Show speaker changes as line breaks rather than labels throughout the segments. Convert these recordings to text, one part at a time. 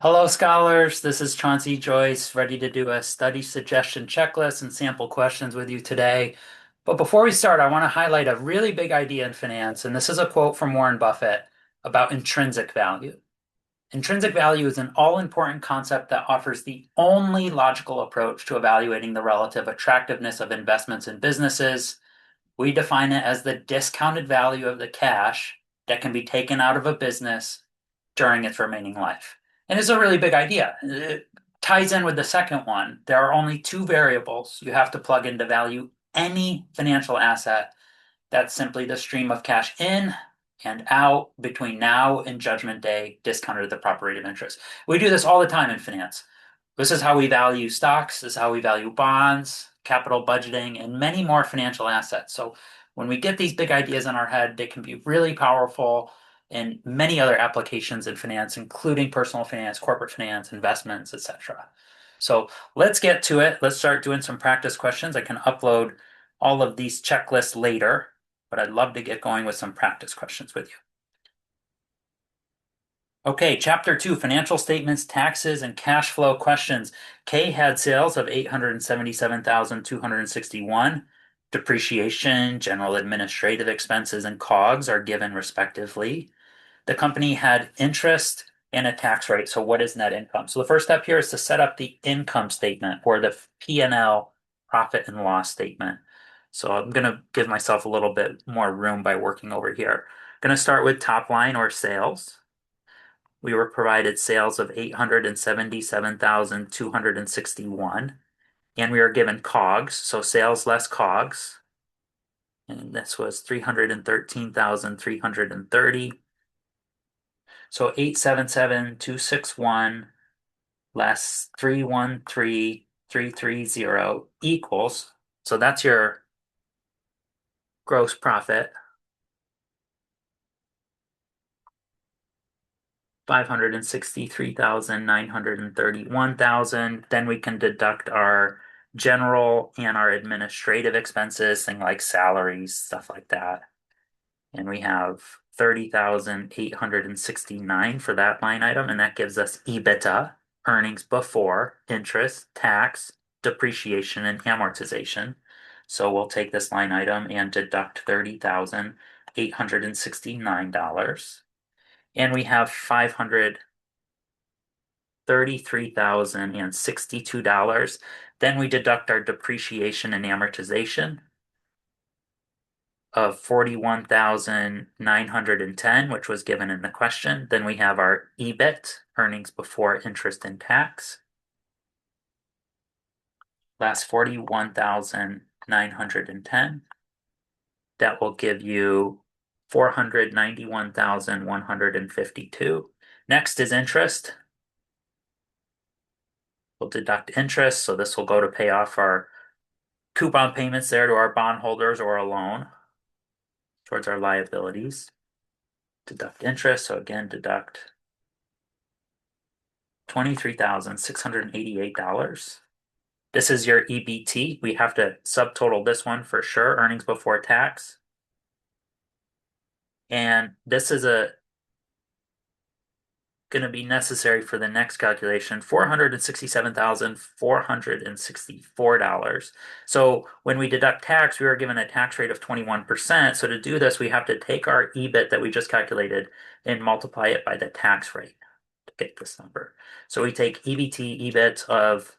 Hello, scholars. This is Chauncey Joyce, ready to do a study suggestion checklist and sample questions with you today. But before we start, I want to highlight a really big idea in finance, and this is a quote from Warren Buffett about intrinsic value. Intrinsic value is an all-important concept that offers the only logical approach to evaluating the relative attractiveness of investments in businesses. We define it as the discounted value of the cash that can be taken out of a business during its remaining life. And it's a really big idea. It ties in with the second one. There are only two variables you have to plug in to value any financial asset. That's simply the stream of cash in and out between now and judgment day, discounted at the proper rate of interest. We do this all the time in finance. This is how we value stocks, this is how we value bonds, capital budgeting, and many more financial assets. So when we get these big ideas in our head, they can be really powerful in many other applications in finance, including personal finance, corporate finance, investments, etc. So let's get to it. Let's start doing some practice questions. I can upload all of these checklists later, but I'd love to get going with some practice questions with you. Okay, Chapter 2, Financial Statements, Taxes, and Cash Flow Questions. K had sales of 877,261. Depreciation, general administrative expenses, and COGS are given respectively. The company had interest and a tax rate. So what is net income? So the first step here is to set up the income statement or the P&L profit and loss statement. So I'm going to give myself a little bit more room by working over here. I'm going to start with top line or sales. We were provided sales of 877,261, and we were given COGS, so sales less COGS, and this was 313,330. So 877,261 less 313,330 equals, so that's your gross profit, 563,931,000. Then we can deduct our general and our administrative expenses, things like salaries, stuff like that. And we have 30,869 for that line item, and that gives us EBITDA, earnings before interest, tax, depreciation, and amortization. So we'll take this line item and deduct $30,869. And we have $533,062. Then we deduct our depreciation and amortization of 41,910, which was given in the question. Then we have our EBIT, earnings before interest and tax. Last 41,910. That will give you 491,152. Next is interest. We'll deduct interest, so this will go to pay off our coupon payments there to our bondholders or a loan towards our liabilities. Deduct interest, so again, deduct $23,688. This is your EBT. We have to subtotal this one for sure, earnings before tax. And this is going to be necessary for the next calculation, $467,464. So when we deduct tax, we are given a tax rate of 21%. So to do this, we have to take our EBIT that we just calculated and multiply it by the tax rate to get this number. So we take EBT, EBIT of,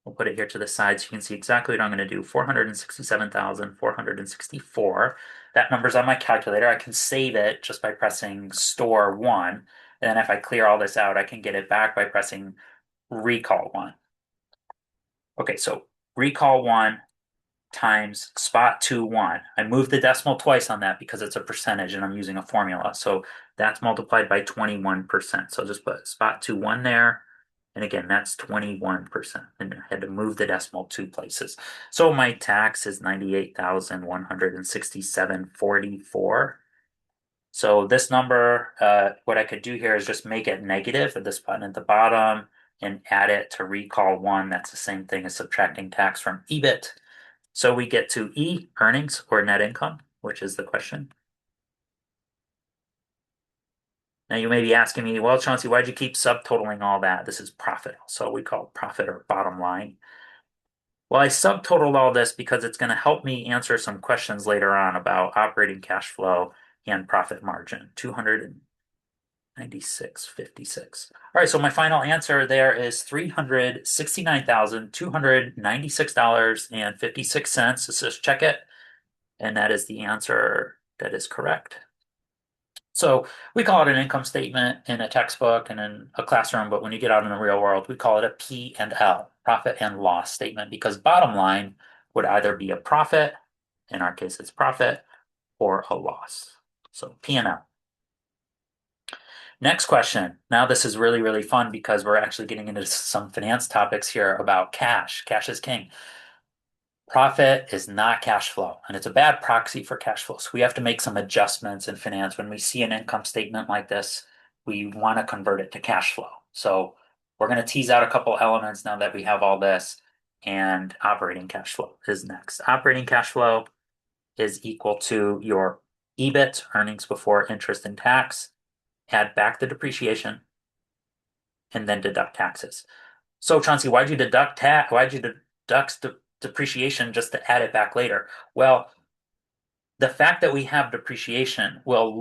we'll put it here to the side so you can see exactly what I'm going to do, 467,464. That number's on my calculator. I can save it just by pressing store 1. And then if I clear all this out, I can get it back by pressing recall 1. Okay, so recall 1 times spot 2, 1. I moved the decimal twice on that because it's a percentage and I'm using a formula. So that's multiplied by 21%. So just put spot 2, 1 there. And again, that's 21%. And I had to move the decimal 2 places. So my tax is 98,167.44. So this number, what I could do here is just make it negative at this button at the bottom and add it to recall 1. That's the same thing as subtracting tax from EBIT. So we get to E, earnings or net income, which is the question. Now you may be asking me, well, Chauncey, why'd you keep subtotaling all that? This is profit. So we call it profit or bottom line. Well, I subtotaled all this because it's going to help me answer some questions later on about operating cash flow and profit margin, 296.56. All right, so my final answer there is $369,296.56. Let's just check it. And that is the answer that is correct. So we call it an income statement in a textbook and in a classroom, but when you get out in the real world, we call it a P and L, profit and loss statement, because bottom line would either be a profit, in our case it's profit, or a loss. So P and L. Next question. Now this is really, really fun because we're actually getting into some finance topics here about cash. Cash is king. Profit is not cash flow, and it's a bad proxy for cash flow. So we have to make some adjustments in finance. When we see an income statement like this, we want to convert it to cash flow. So we're going to tease out a couple elements now that we have all this, and operating cash flow is next. Operating cash flow is equal to your EBIT, earnings before interest and tax, add back the depreciation, and then deduct taxes. So Chauncey, why'd you deduct the depreciation just to add it back later? Well, the fact that we have depreciation will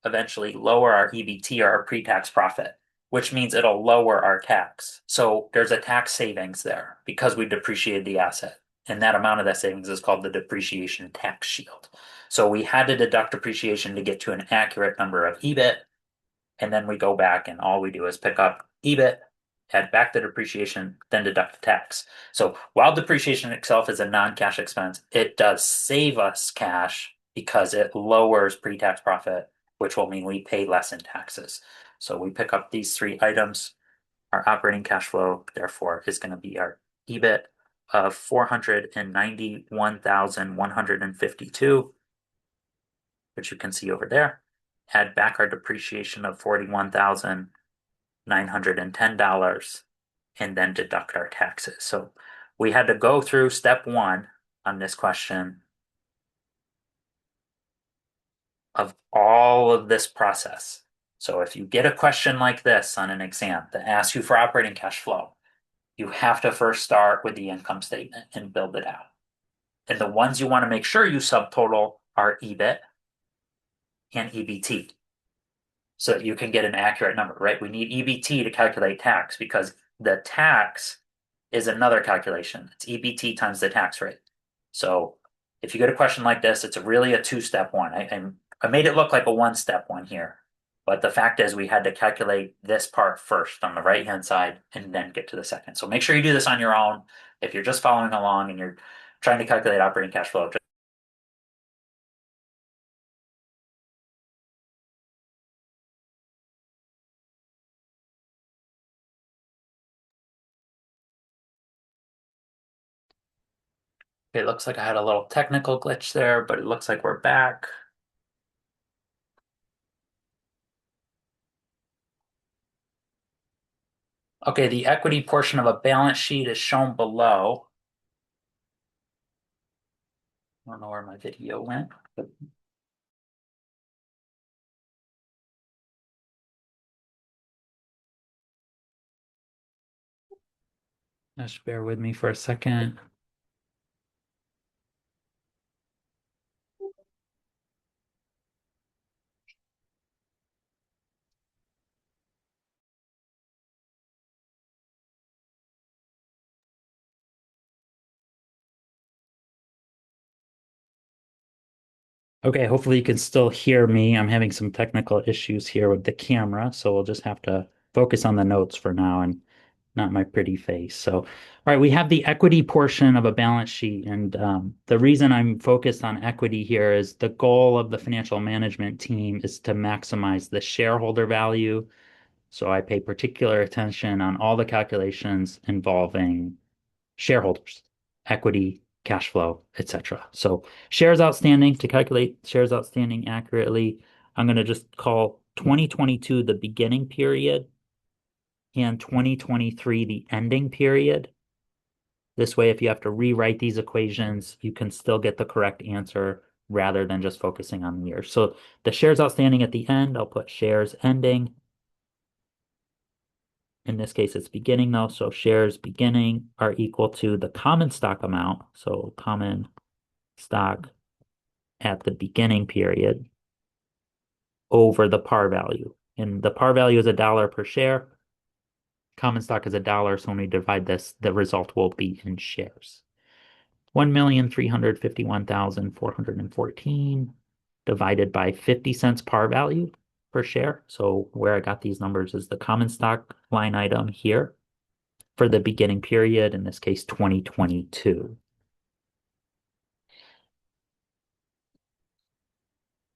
eventually lower our EBT or our pre-tax profit, which means it'll lower our tax. So there's a tax savings there because we depreciated the asset. And that amount of that savings is called the depreciation tax shield. So we had to deduct depreciation to get to an accurate number of EBIT. And then we go back and all we do is pick up EBIT, add back the depreciation, then deduct the tax. So while depreciation itself is a non-cash expense, it does save us cash because it lowers pre-tax profit, which will mean we pay less in taxes. So we pick up these three items. Our operating cash flow, therefore, is going to be our EBIT of 491,152, which you can see over there. Add back our depreciation of $41,910 and then deduct our taxes. So we had to go through step one on this question of all of this process. So if you get a question like this on an exam that asks you for operating cash flow, you have to first start with the income statement and build it out. And the ones you want to make sure you subtotal are EBIT and EBT so that you can get an accurate number, right? We need EBT to calculate tax because the tax is another calculation. It's EBT times the tax rate. So if you get a question like this, it's really a two-step one. I made it look like a one-step one here, but the fact is we had to calculate this part first on the right-hand side and then get to the second. So make sure you do this on your own. If you're just following along and you're trying to calculate operating cash flow, it looks like I had a little technical glitch there, but it looks like we're back. Okay, the equity portion of a balance sheet is shown below. I don't know where my video went, but just bear with me for a second. Okay, hopefully you can still hear me. I'm having some technical issues here with the camera, so we'll just have to focus on the notes for now and not my pretty face. So, all right, we have the equity portion of a balance sheet, and the reason I'm focused on equity here is the goal of the financial management team is to maximize the shareholder value. So I pay particular attention on all the calculations involving shareholders, equity, cash flow, etc. So shares outstanding, to calculate shares outstanding accurately, I'm going to just call 2022 the beginning period and 2023 the ending period. This way, if you have to rewrite these equations, you can still get the correct answer rather than just focusing on the year. So the shares outstanding at the end, I'll put shares ending. In this case, it's beginning though. So shares beginning are equal to the common stock amount. So common stock at the beginning period over the par value. And the par value is $1 per share. Common stock is $1. So when we divide this, the result will be in shares. 1,351,414 divided by 50 cents par value per share. So where I got these numbers is the common stock line item here for the beginning period, in this case, 2022.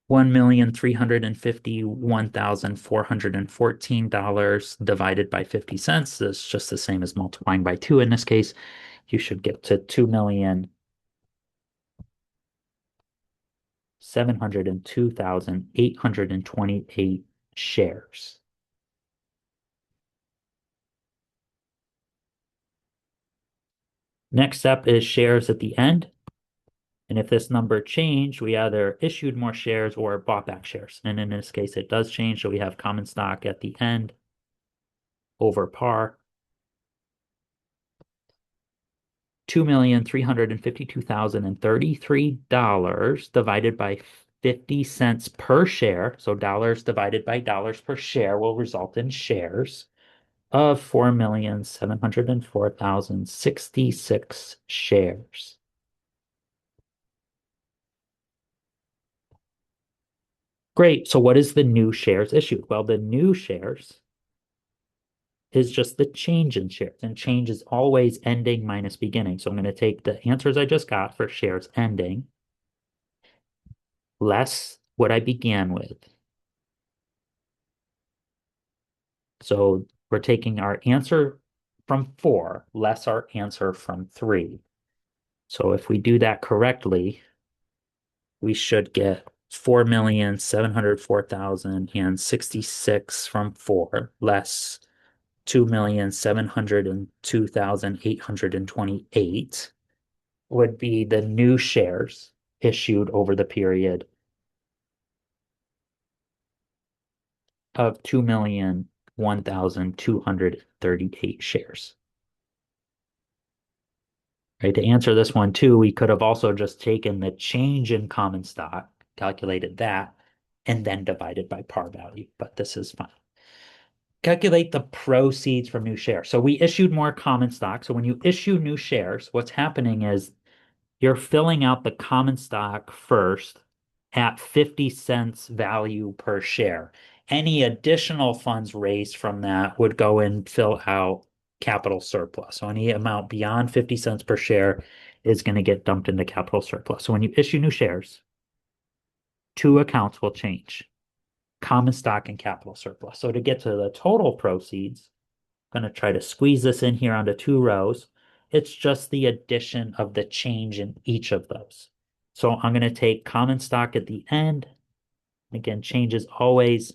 1,351,414 divided by 50 cents is just the same as multiplying by 2 in this case. You should get to 2,702,828 shares. Next step is shares at the end. And if this number changed, we either issued more shares or bought back shares. And in this case, it does change. So we have common stock at the end over par. $2,352,033 divided by 50 cents per share. So dollars divided by dollars per share will result in shares of 4,704,066 shares. Great. So what is the new shares issued? Well, the new shares is just the change in shares, and change is always ending minus beginning. So I'm going to take the answers I just got for shares ending less what I began with. So we're taking our answer from 4 less our answer from 3. So if we do that correctly, we should get 4,704,066 from 4 less 2,702,828 would be the new shares issued over the period of 2,001,238 shares. Right, to answer this one too, we could have also just taken the change in common stock, calculated that, and then divided by par value, but this is fine. Calculate the proceeds from new shares. So we issued more common stock. So when you issue new shares, what's happening is you're filling out the common stock first at 50 cents value per share. Any additional funds raised from that would go and fill out capital surplus. So any amount beyond 50 cents per share is going to get dumped into capital surplus. So when you issue new shares, two accounts will change, common stock and capital surplus. So to get to the total proceeds, I'm going to try to squeeze this in here onto 2 rows. It's just the addition of the change in each of those. So I'm going to take common stock at the end. Again, change is always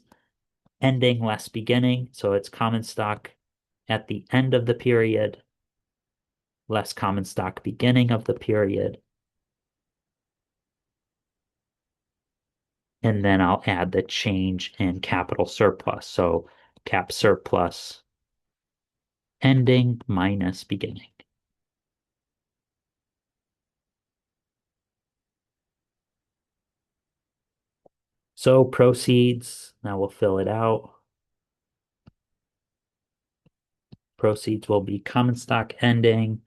ending less beginning. So it's common stock at the end of the period less common stock beginning of the period. And then I'll add the change in capital surplus. So cap surplus ending minus beginning. So proceeds, now we'll fill it out. Proceeds will be common stock ending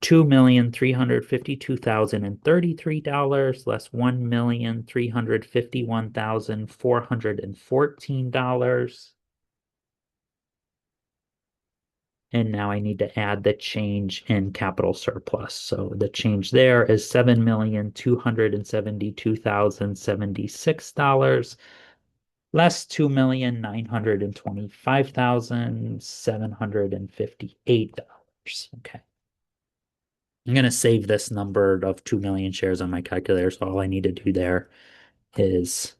$2,352,033 less $1,351,414. And now I need to add the change in capital surplus. So the change there is $7,272,076 less $2,925,758. Okay. I'm going to save this number of 2 million shares on my calculator. So all I need to do there is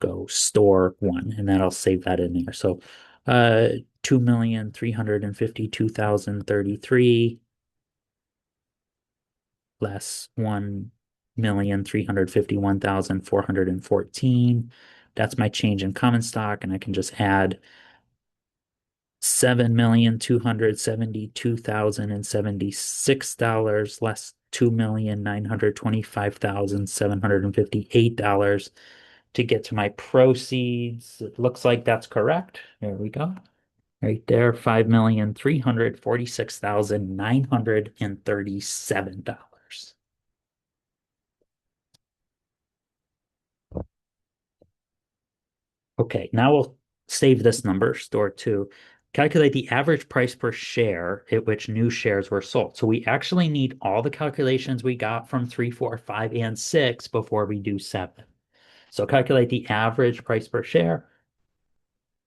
go store 1, and that'll save that in there. So 2,352,033 less 1,351,414. That's my change in common stock, and I can just add 7,272,076 less $2,925,758 to get to my proceeds. It looks like that's correct. There we go. Right there, $5,346,937. Okay, now we'll save this number, store two. Calculate the average price per share at which new shares were sold. So we actually need all the calculations we got from 3, 4, 5, and 6 before we do 7. So calculate the average price per share.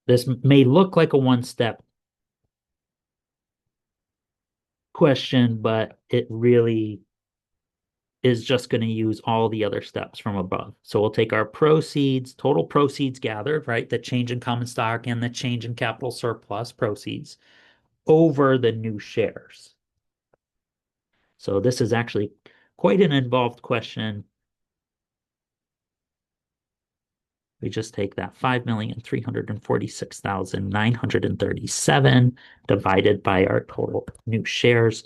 This may look like a one-step question, but it really is just going to use all the other steps from above. So we'll take our proceeds, total proceeds gathered, right? The change in common stock and the change in capital surplus proceeds over the new shares. So this is actually quite an involved question. We just take that 5,346,937 divided by our total new shares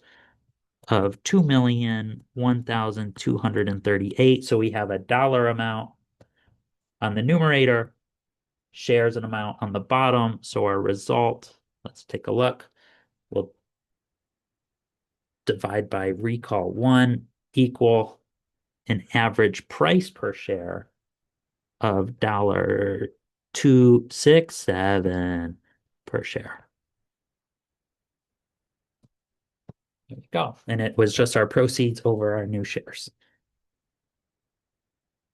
of 2,001,238. So we have a dollar amount on the numerator, shares an amount on the bottom. So our result, let's take a look. We'll divide by recall 1 equal an average price per share of $2.67 per share. There we go. And it was just our proceeds over our new shares.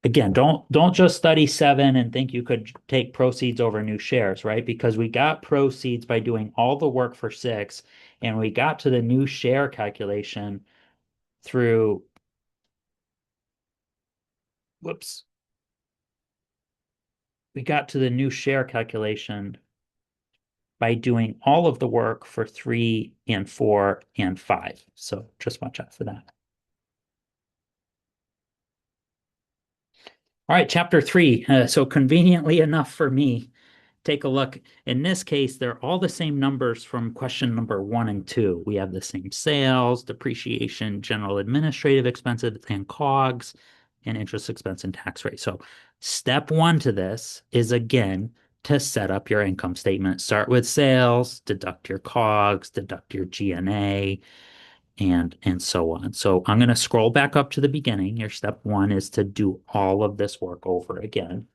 Again, don't just study 7 and think you could take proceeds over new shares, right? Because we got proceeds by doing all the work for 6, and we got to the new share calculation through, whoops, we got to the new share calculation by doing all of the work for 3 and 4 and 5. So just watch out for that. All right, chapter 3. So conveniently enough for me, take a look. In this case, they're all the same numbers from question number 1 and 2. We have the same sales, depreciation, general administrative expenses, and COGS, and interest expense and tax rate. So step 1 to this is, again, to set up your income statement. Start with sales, deduct your COGS, deduct your G&A, and so on. So I'm going to scroll back up to the beginning. Your step 1 is to do all of this work over again.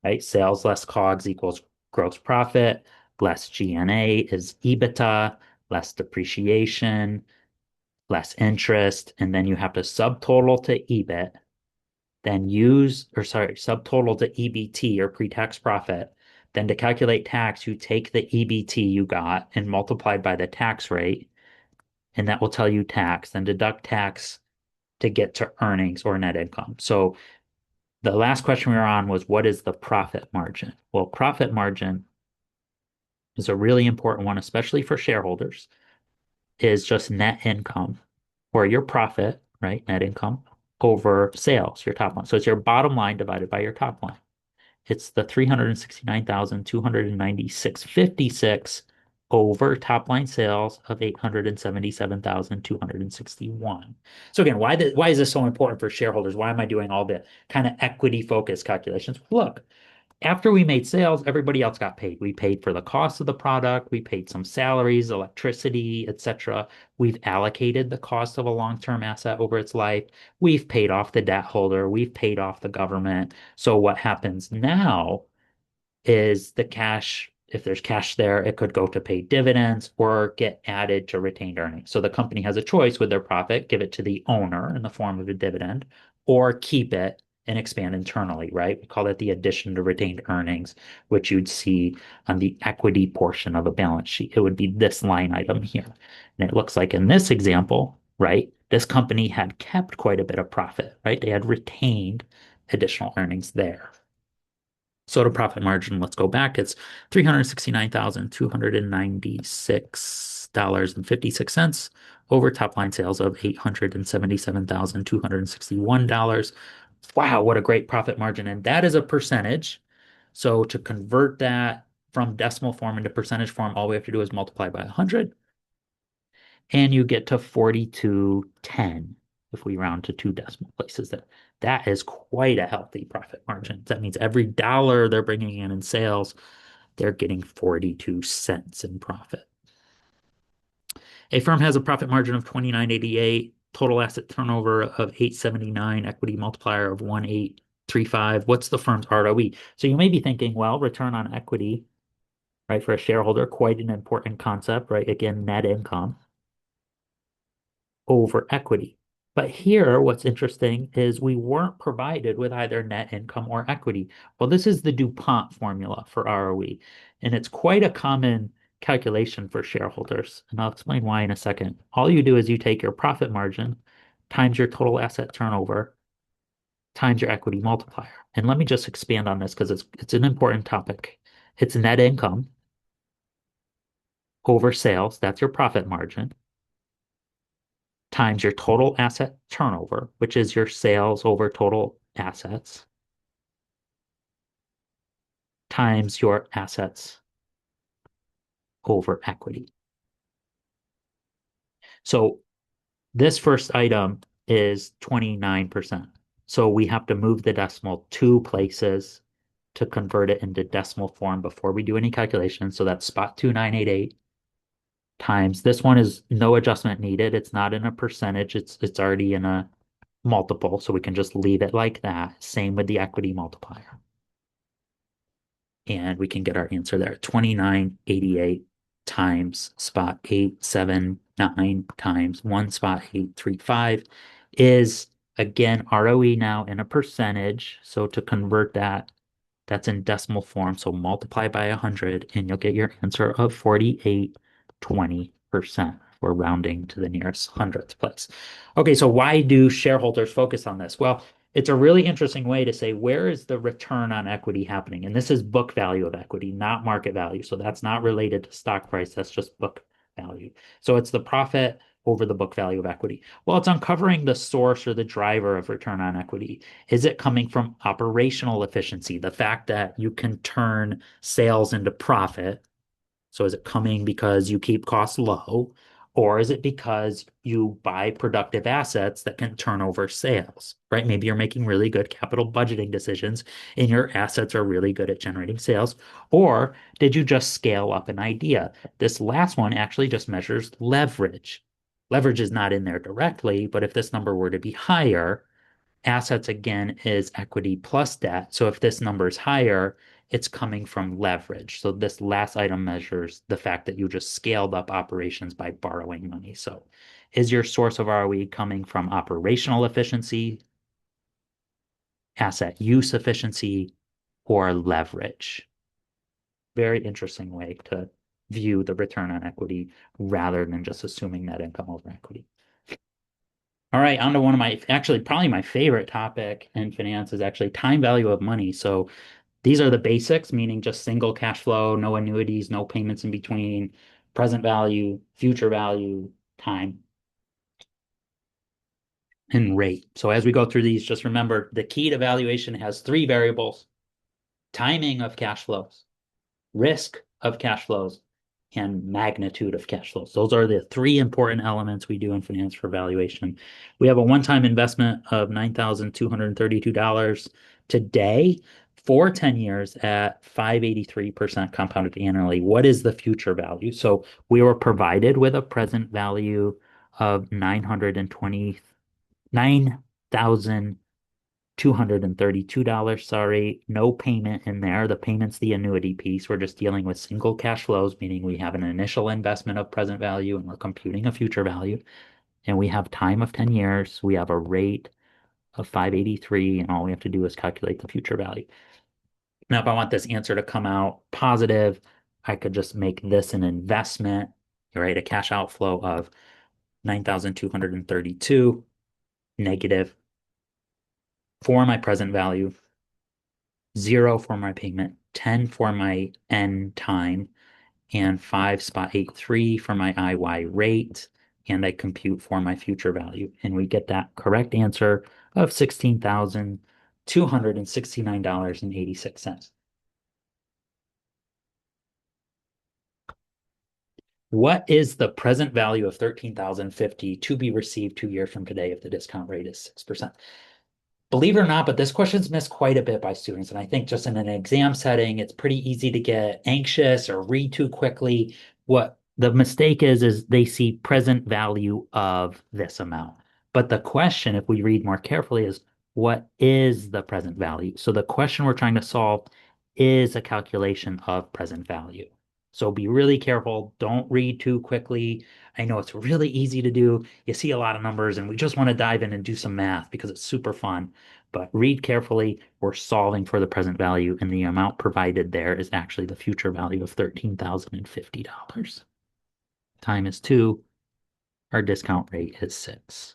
Right? Sales less COGS equals gross profit, less G&A is EBITDA, less depreciation, less interest, and then you have to subtotal to EBIT, then subtotal to EBT or pre-tax profit. Then to calculate tax, you take the EBT you got and multiply by the tax rate, and that will tell you tax, then deduct tax to get to earnings or net income. So the last question we were on was, what is the profit margin? Well, profit margin is a really important one, especially for shareholders, is just net income or your profit, right? Net income over sales, your top line. So it's your bottom line divided by your top line. It's the 369,296.56 over top line sales of 877,261. So again, why is this so important for shareholders? Why am I doing all the kind of equity focused calculations? Look, after we made sales, everybody else got paid. We paid for the cost of the product, we paid some salaries, electricity, etc. We've allocated the cost of a long-term asset over its life. We've paid off the debt holder, we've paid off the government. So what happens now is the cash, if there's cash there, it could go to pay dividends or get added to retained earnings. So the company has a choice with their profit, give it to the owner in the form of a dividend, or keep it and expand internally, right? We call that the addition to retained earnings, which you'd see on the equity portion of a balance sheet. It would be this line item here. And it looks like in this example, right, this company had kept quite a bit of profit, right? They had retained additional earnings there. So to profit margin, let's go back. It's $369,296.56 over top line sales of $877,261. Wow, what a great profit margin. And that is a percentage. So to convert that from decimal form into percentage form, all we have to do is multiply by 100 and you get to 4210 if we round to two decimal places. That is quite a healthy profit margin. That means every dollar they're bringing in sales, they're getting 42 cents in profit. A firm has a profit margin of 29.88, total asset turnover of 879, equity multiplier of 1835. What's the firm's ROE? So you may be thinking, well, return on equity, right, for a shareholder, quite an important concept, right? Again, net income over equity. But here, what's interesting is we weren't provided with either net income or equity. Well, this is the DuPont formula for ROE, and it's quite a common calculation for shareholders. And I'll explain why in a second. All you do is you take your profit margin times your total asset turnover times your equity multiplier. And let me just expand on this because it's an important topic. It's net income over sales, that's your profit margin, times your total asset turnover, which is your sales over total assets, times your assets over equity. So this first item is 29%. So we have to move the decimal two places to convert it into decimal form before we do any calculations. So that's spot 2988 times this one is no adjustment needed. It's not in a percentage. It's already in a multiple, so we can just leave it like that. Same with the equity multiplier. And we can get our answer there. 2988 times spot 879 times 1 spot 835 is again ROE now in a percentage. So to convert that, that's in decimal form. So multiply by 100 and you'll get your answer of 48.20%. We're rounding to the nearest hundredth place. Okay, so why do shareholders focus on this? Well, it's a really interesting way to say where is the return on equity happening? And this is book value of equity, not market value. So that's not related to stock price, that's just book value. So it's the profit over the book value of equity. Well, it's uncovering the source or the driver of return on equity. Is it coming from operational efficiency, the fact that you can turn sales into profit? So is it coming because you keep costs low, or is it because you buy productive assets that can turn over sales, right? Maybe you're making really good capital budgeting decisions and your assets are really good at generating sales. Or did you just scale up an idea? This last one actually just measures leverage. Leverage is not in there directly, but if this number were to be higher, assets again is equity plus debt. So if this number is higher, it's coming from leverage. So this last item measures the fact that you just scaled up operations by borrowing money. So is your source of ROE coming from operational efficiency, asset use efficiency, or leverage? Very interesting way to view the return on equity rather than just assuming net income over equity. All right, on to one of my, actually, probably my favorite topic in finance is actually time value of money. So these are the basics, meaning just single cash flow, no annuities, no payments in between, present value, future value, time, and rate. So as we go through these, just remember the key to valuation has three variables: timing of cash flows, risk of cash flows, and magnitude of cash flows. Those are the three important elements we do in finance for valuation. We have a one-time investment of $9,232 today for 10 years at 583% compounded annually. What is the future value? So we were provided with a present value of 929,232, sorry, no payment in there. The payment's the annuity piece. We're just dealing with single cash flows, meaning we have an initial investment of present value and we're computing a future value. And we have time of 10 years. We have a rate of 583, and all we have to do is calculate the future value. Now, if I want this answer to come out positive, I could just make this an investment, right? A cash outflow of 9,232 negative for my present value, 0 for my payment, 10 for my N time, and 5.83 for my IY rate, and I compute for my future value. And we get that correct answer of $16,269.86. What is the present value of 13,050 to be received 2 years from today if the discount rate is 6%? Believe it or not, but this question's missed quite a bit by students. And I think just in an exam setting, it's pretty easy to get anxious or read too quickly. What the mistake is they see present value of this amount. But the question, if we read more carefully, is what is the present value? So the question we're trying to solve is a calculation of present value. So be really careful. Don't read too quickly. I know it's really easy to do. You see a lot of numbers, and we just want to dive in and do some math because it's super fun. But read carefully. We're solving for the present value, and the amount provided there is actually the future value of $13,050. Time is 2. Our discount rate is 6.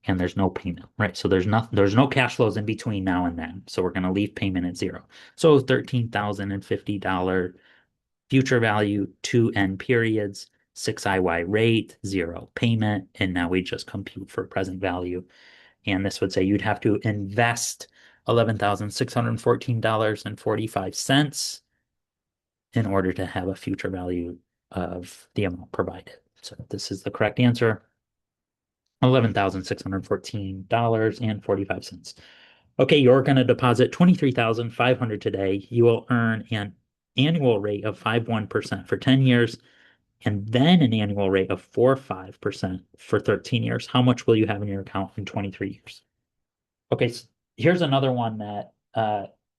And there's no payment, right? So there's no cash flows in between now and then. So we're going to leave payment at 0. So $13,050 future value, 2 N periods, 6 IY rate, 0 payment, and now we just compute for present value. And this would say you'd have to invest $11,614.45 in order to have a future value of the amount provided. So this is the correct answer, $11,614.45. Okay, you're going to deposit $23,500 today. You will earn an annual rate of 5.1% for 10 years and then an annual rate of 4.5% for 13 years. How much will you have in your account in 23 years? Okay, so here's another one that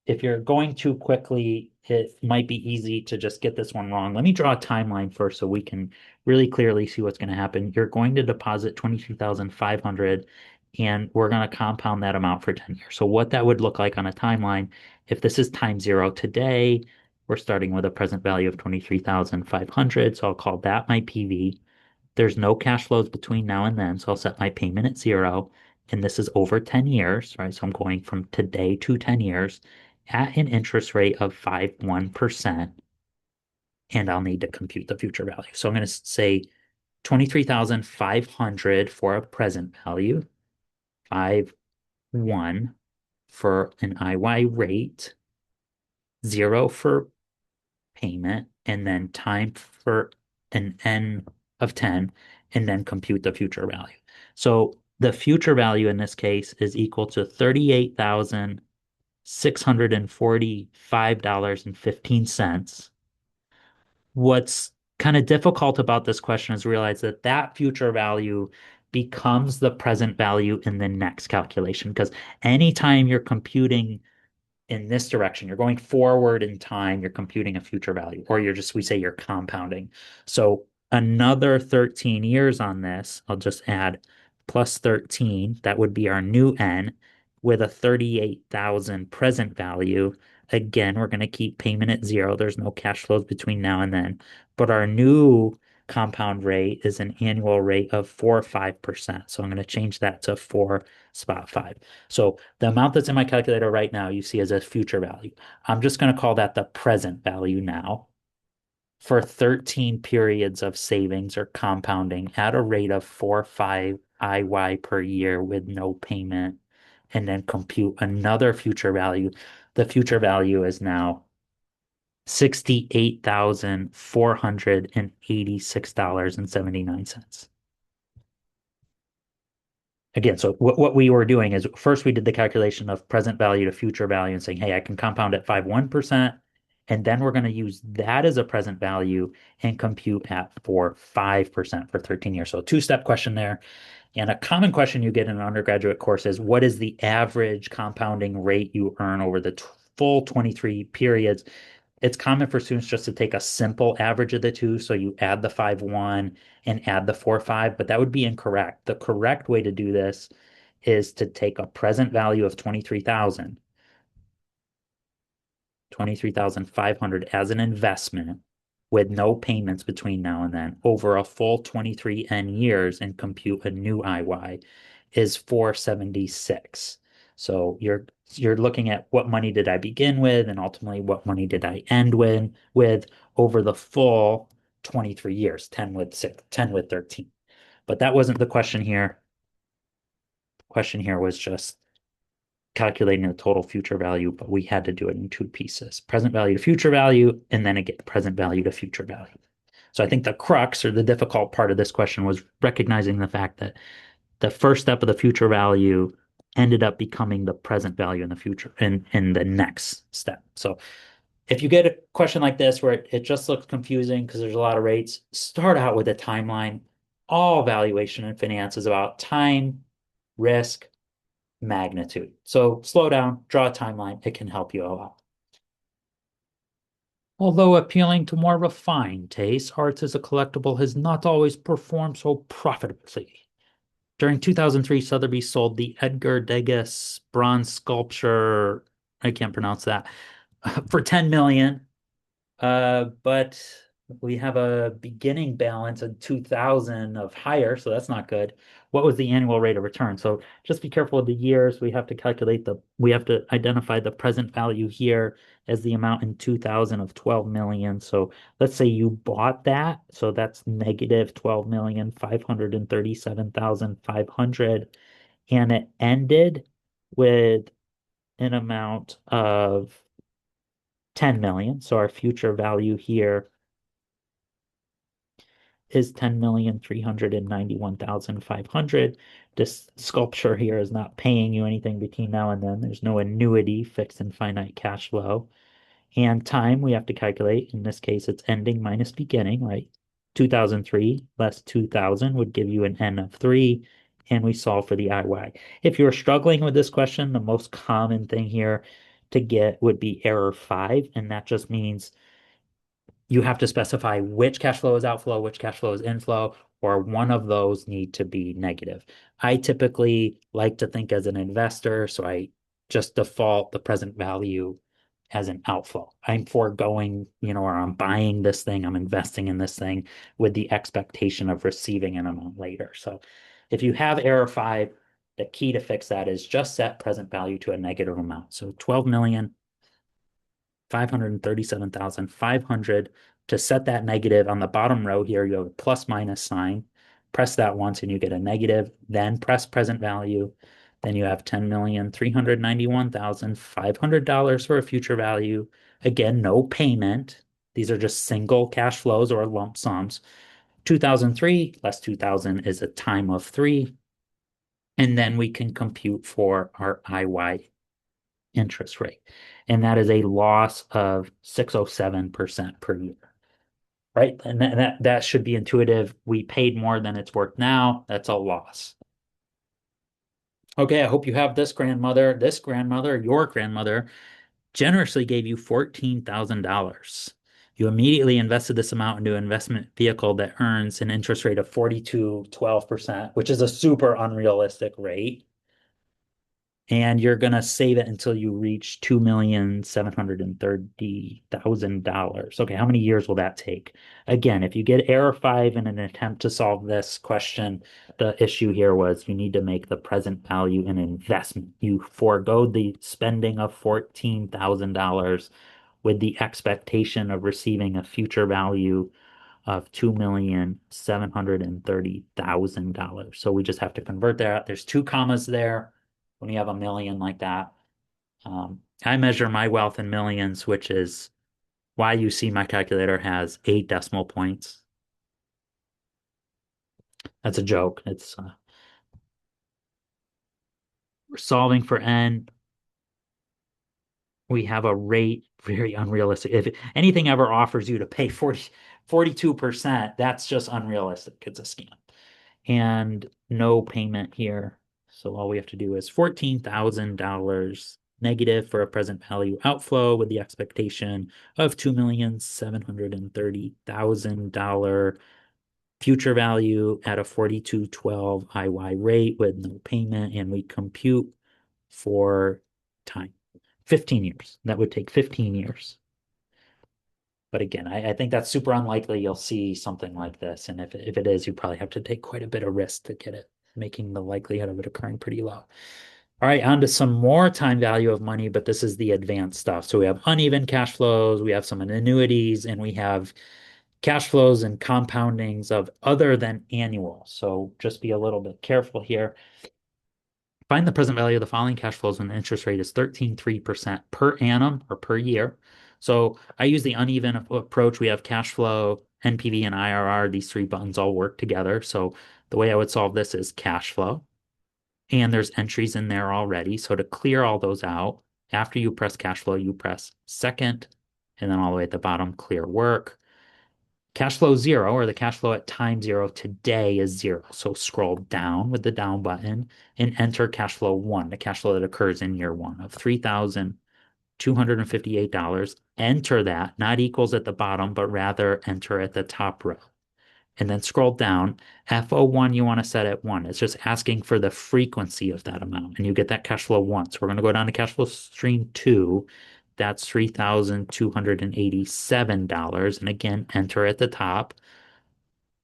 if you're going too quickly, it might be easy to just get this one wrong. Let me draw a timeline first so we can really clearly see what's going to happen. You're going to deposit 23,500 and we're going to compound that amount for 10 years. So what that would look like on a timeline, if this is time 0 today, we're starting with a present value of 23,500. So I'll call that my PV. There's no cash flows between now and then, so I'll set my payment at 0. And this is over 10 years, right? So I'm going from today to 10 years at an interest rate of 5.1%. And I'll need to compute the future value. So I'm going to say 23,500 for a present value, 5.1 for an IY rate, 0 for payment, and then time for an N of 10, and then compute the future value. So the future value in this case is equal to $38,645.15. What's kind of difficult about this question is realize that that future value becomes the present value in the next calculation because anytime you're computing in this direction, you're going forward in time, you're computing a future value, or we say you're compounding. So another 13 years on this, I'll just add plus 13. That would be our new N with a 38,000 present value. Again, we're going to keep payment at 0. There's no cash flows between now and then. But our new compound rate is an annual rate of 4.5%. So I'm going to change that to 4.5. So the amount that's in my calculator right now, you see as a future value. I'm just going to call that the present value now for 13 periods of savings or compounding at a rate of 4.5 IY per year with no payment, and then compute another future value. The future value is now $68,486.79. Again, so what we were doing is first we did the calculation of present value to future value and saying, hey, I can compound at 5.1%. And then we're going to use that as a present value and compute at 5% for 13 years. So a two-step question there. And a common question you get in an undergraduate course is what is the average compounding rate you earn over the full 23 periods? It's common for students just to take a simple average of the two. So you add the 5.1 and add the 4.5, but that would be incorrect. The correct way to do this is to take a present value of 23,500 as an investment with no payments between now and then over a full 23 N years and compute a new IY is 476. So you're looking at what money did I begin with, and ultimately what money did I end with over the full 23 years, 10 with 6, 10 with 13. But that wasn't the question here. The question here was just calculating the total future value, but we had to do it in two pieces, present value to future value, and then again, present value to future value. So I think the crux or the difficult part of this question was recognizing the fact that the first step of the future value ended up becoming the present value in the future in the next step. So if you get a question like this where it just looks confusing because there's a lot of rates, start out with a timeline. All valuation and finance is about time, risk, magnitude. So slow down, draw a timeline. It can help you a lot. Although appealing to more refined tastes, art as a collectible has not always performed so profitably. During 2003, Sotheby's sold the Edgar Degas bronze sculpture, I can't pronounce that, for 10 million. But we have a beginning balance in 2000 of higher, so that's not good. What was the annual rate of return? So just be careful of the years. We have to identify the present value here as the amount in 2000 of 12 million. So let's say you bought that. So that's negative 12,537,500. And it ended with an amount of 10 million. So our future value here is 10,391,500. This sculpture here is not paying you anything between now and then. There's no annuity, fixed and finite cash flow. And time we have to calculate. In this case, it's ending minus beginning, right? 2003 less 2000 would give you an N of 3, and we solve for the IY. If you're struggling with this question, the most common thing here to get would be error 5, and that just means you have to specify which cash flow is outflow, which cash flow is inflow, or one of those need to be negative. I typically like to think as an investor, so I just default the present value as an outflow. I'm foregoing, or I'm buying this thing, I'm investing in this thing with the expectation of receiving an amount later. So if you have error 5, the key to fix that is just set present value to a negative amount. So 12 million 537,500. To set that negative on the bottom row here, you have a plus minus sign. Press that once and you get a negative, then press present value. Then you have $10,391,500 for a future value. Again, no payment. These are just single cash flows or lump sums. 2003 less 2000 is a time of 3. And then we can compute for our IY interest rate. And that is a loss of 607% per year, right? And that should be intuitive. We paid more than it's worth now. That's a loss. Okay, I hope you have this grandmother, your grandmother generously gave you $14,000. You immediately invested this amount into an investment vehicle that earns an interest rate of 42.12%, which is a super unrealistic rate. And you're going to save it until you reach $2,730,000. Okay, how many years will that take? Again, if you get error 5 in an attempt to solve this question, the issue here was you need to make the present value an investment. You forego the spending of $14,000 with the expectation of receiving a future value of $2,730,000. So we just have to convert that. There's two commas there when you have a million like that. I measure my wealth in millions, which is why you see my calculator has 8 decimal points. That's a joke. It's we're solving for n. We have a rate very unrealistic. If anything ever offers you to pay 42%, that's just unrealistic. It's a scam. And no payment here. So all we have to do is $14,000 negative for a present value outflow with the expectation of $2,730,000 future value at a 42.12 IY rate with no payment, and we compute for time. 15 years. That would take 15 years. But again, I think that's super unlikely you'll see something like this. And if it is, you probably have to take quite a bit of risk to get it, making the likelihood of it occurring pretty low. All right, on to some more time value of money, but this is the advanced stuff. So we have uneven cash flows, we have some annuities, and we have cash flows and compoundings of other than annual. So just be a little bit careful here. Find the present value of the following cash flows when the interest rate is 13.3% per annum or per year. So I use the uneven approach. We have cash flow, NPV, and IRR. These three buttons all work together. So the way I would solve this is cash flow. And there's entries in there already. So to clear all those out, after you press cash flow, you press second, and then all the way at the bottom, clear work. Cash flow zero, or the cash flow at time zero today, is zero. So scroll down with the down button and enter cash flow one, the cash flow that occurs in year one of $3,258. Enter that, not equals at the bottom, but rather enter at the top row. And then scroll down. FO1 you want to set at 1. It's just asking for the frequency of that amount. And you get that cash flow once. We're going to go down to cash flow stream 2. That's $3,287. And again, enter at the top.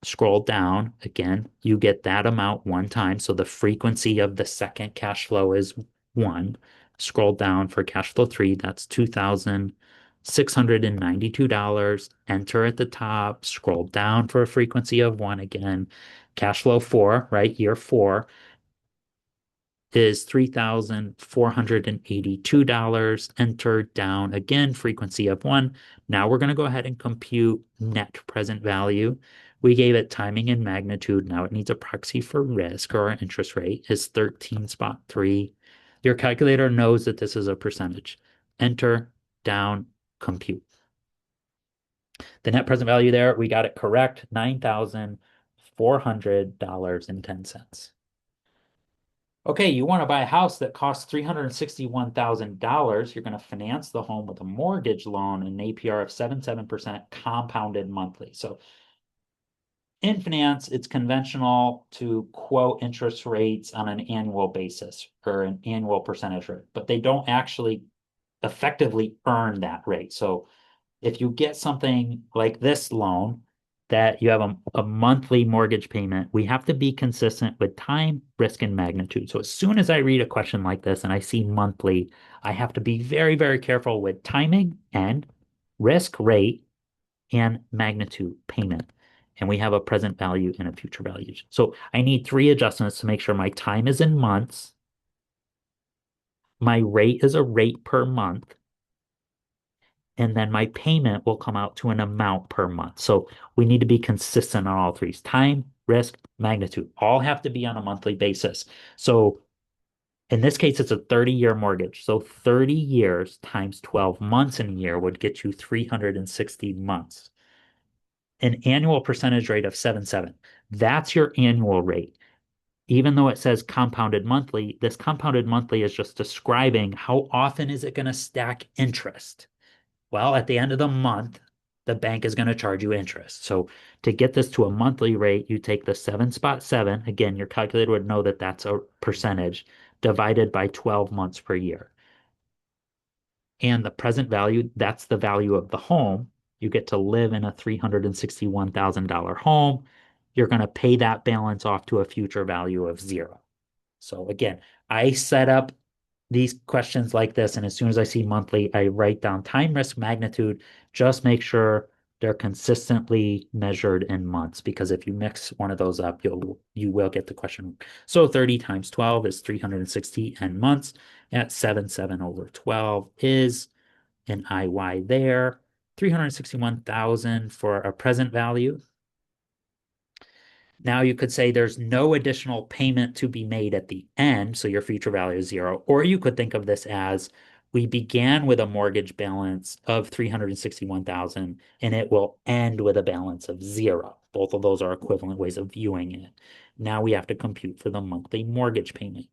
Scroll down. Again, you get that amount one time. So the frequency of the second cash flow is 1. Scroll down for cash flow 3. That's $2,692. Enter at the top. Scroll down for a frequency of 1 again. Cash flow 4, right? Year 4 is $3,482. Enter down again, frequency of 1. Now we're going to go ahead and compute net present value. We gave it timing and magnitude. Now it needs a proxy for risk, or our interest rate is 13.3. Your calculator knows that this is a percentage. Enter, down, compute. The net present value there, we got it correct, $9,400.10. Okay, you want to buy a house that costs $361,000. You're going to finance the home with a mortgage loan and an APR of 7% compounded monthly. So in finance, it's conventional to quote interest rates on an annual basis or an annual percentage rate, but they don't actually effectively earn that rate. So if you get something like this loan that you have a monthly mortgage payment, we have to be consistent with time, risk, and magnitude. So as soon as I read a question like this and I see monthly, I have to be very, very careful with timing and risk, rate, and magnitude payment. And we have a present value and a future value. So I need three adjustments to make sure my time is in months, my rate is a rate per month, and then my payment will come out to an amount per month. So we need to be consistent on all three. Time, risk, magnitude, all have to be on a monthly basis. So in this case, it's a 30-year mortgage. So 30 years times 12 months in a year would get you 360 months. An annual percentage rate of 7.7. That's your annual rate. Even though it says compounded monthly, this compounded monthly is just describing how often is it going to stack interest. Well, at the end of the month, the bank is going to charge you interest. So to get this to a monthly rate, you take the 7.7. Again, your calculator would know that that's a percentage divided by 12 months per year. And the present value, that's the value of the home. You get to live in a $361,000 home. You're going to pay that balance off to a future value of 0. So again, I set up these questions like this, and as soon as I see monthly, I write down time, risk, magnitude. Just make sure they're consistently measured in months, because if you mix one of those up, you will get the question. So 30 times 12 is 360, and months at 7.7 over 12 is an IY there. 361,000 for a present value. Now you could say there's no additional payment to be made at the end, so your future value is 0. Or you could think of this as we began with a mortgage balance of 361,000 and it will end with a balance of 0. Both of those are equivalent ways of viewing it. Now we have to compute for the monthly mortgage payment.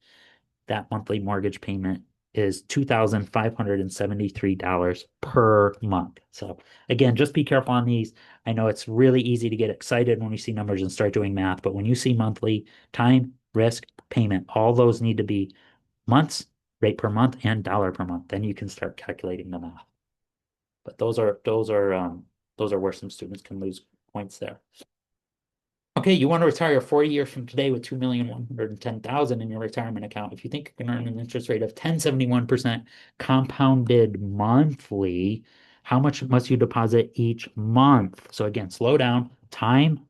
That monthly mortgage payment is $2,573 per month. So again, just be careful on these. I know it's really easy to get excited when we see numbers and start doing math, but when you see monthly, time, risk, payment, all those need to be months, rate per month, and dollar per month. Then you can start calculating the math. But those are where some students can lose points there. Okay, you want to retire 40 years from today with 2,110,000 in your retirement account. If you think you can earn an interest rate of 10.71% compounded monthly, how much must you deposit each month? So again, slow down. Time,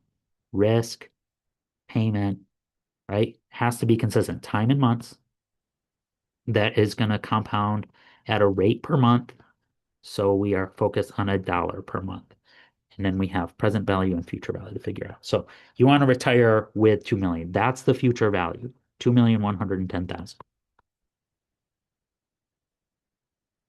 risk, payment, right? Has to be consistent. Time in months that is going to compound at a rate per month. So we are focused on $1 per month. And then we have present value and future value to figure out. So you want to retire with 2 million. That's the future value, 2,110,000.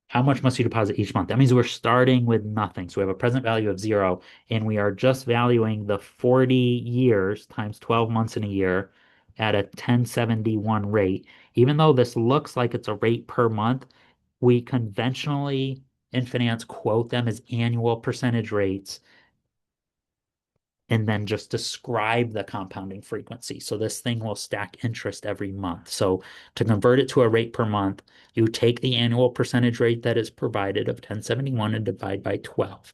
How much must you deposit each month? That means we're starting with nothing. So we have a present value of zero, and we are just valuing the 40 years times 12 months in a year at a 1071 rate. Even though this looks like it's a rate per month, we conventionally in finance quote them as annual percentage rates and then just describe the compounding frequency. So this thing will stack interest every month. So to convert it to a rate per month, you take the annual percentage rate that is provided of 1071 and divide by 12.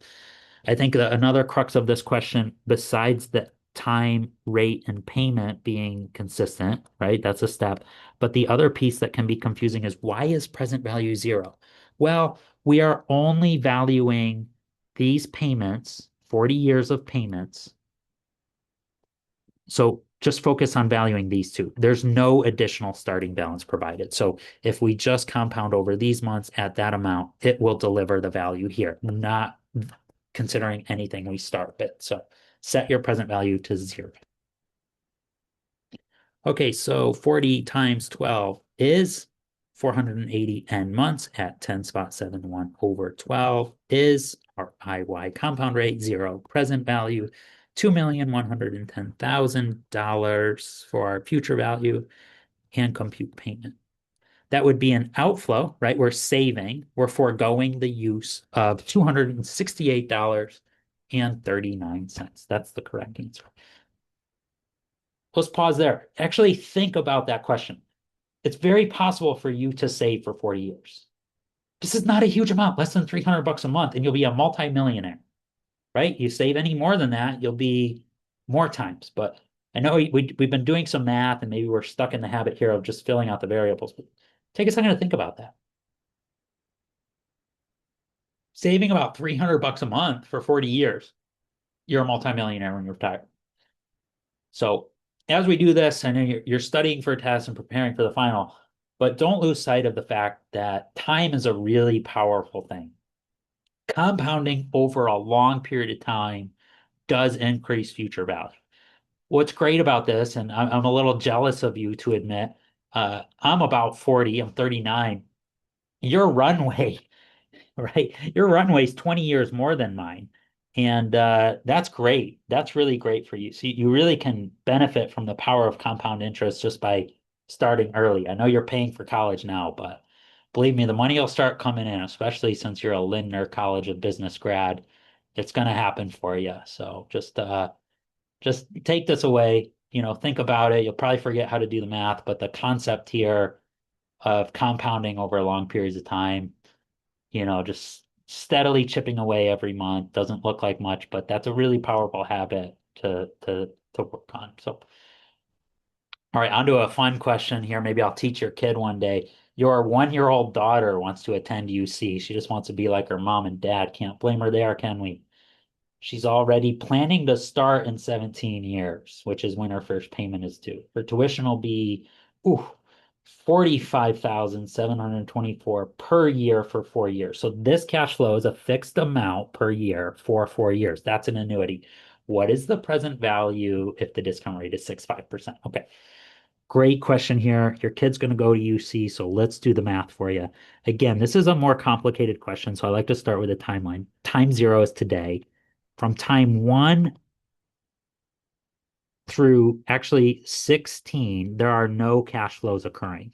I think that another crux of this question, besides the time, rate, and payment being consistent, right? That's a step. But the other piece that can be confusing is why is present value zero? Well, we are only valuing these payments, 40 years of payments, so just focus on valuing these two. There's no additional starting balance provided. So if we just compound over these months at that amount, it will deliver the value here, not considering anything we start with. So set your present value to zero. Okay, so 40 times 12 is 480 n months at 10.71 over 12 is our IY compound rate, zero present value, $2,110,000 for our future value and compute payment. That would be an outflow, right? We're saving, we're foregoing the use of $268.39. That's the correct answer. Let's pause there. Actually, think about that question. It's very possible for you to save for 40 years. This is not a huge amount, less than 300 bucks a month, and you'll be a multimillionaire, right? You save any more than that, you'll be more times. But I know we've been doing some math and maybe we're stuck in the habit here of just filling out the variables. But take a second to think about that. Saving about 300 bucks a month for 40 years, you're a multimillionaire when you're retired. So as we do this, I know you're studying for a test and preparing for the final, but don't lose sight of the fact that time is a really powerful thing. Compounding over a long period of time does increase future value. What's great about this, and I'm a little jealous of you to admit, I'm about 40, I'm 39. Your runway right? Your runway's 20 years more than mine. And that's great. That's really great for you. So you really can benefit from the power of compound interest just by starting early. I know you're paying for college now, but believe me, the money will start coming in, especially since you're a Lindner College of Business grad. It's going to happen for you. So just take this away, think about it. You'll probably forget how to do the math, but the concept here of compounding over long periods of time, just steadily chipping away every month. Doesn't look like much, but that's a really powerful habit to work on. So, all right, on to a fun question here. Maybe I'll teach your kid one day. Your 1-year-old daughter wants to attend UC. She just wants to be like her mom and dad. Can't blame her there, can we? She's already planning to start in 17 years, which is when her first payment is due. Her tuition will be, ooh, 45,724 per year for 4 years. So this cash flow is a fixed amount per year for 4 years. That's an annuity. What is the present value if the discount rate is 6.5%? Okay. Great question here. Your kid's going to go to UC, so let's do the math for you. Again, this is a more complicated question, so I like to start with a timeline. Time zero is today. From time one through actually 16, there are no cash flows occurring.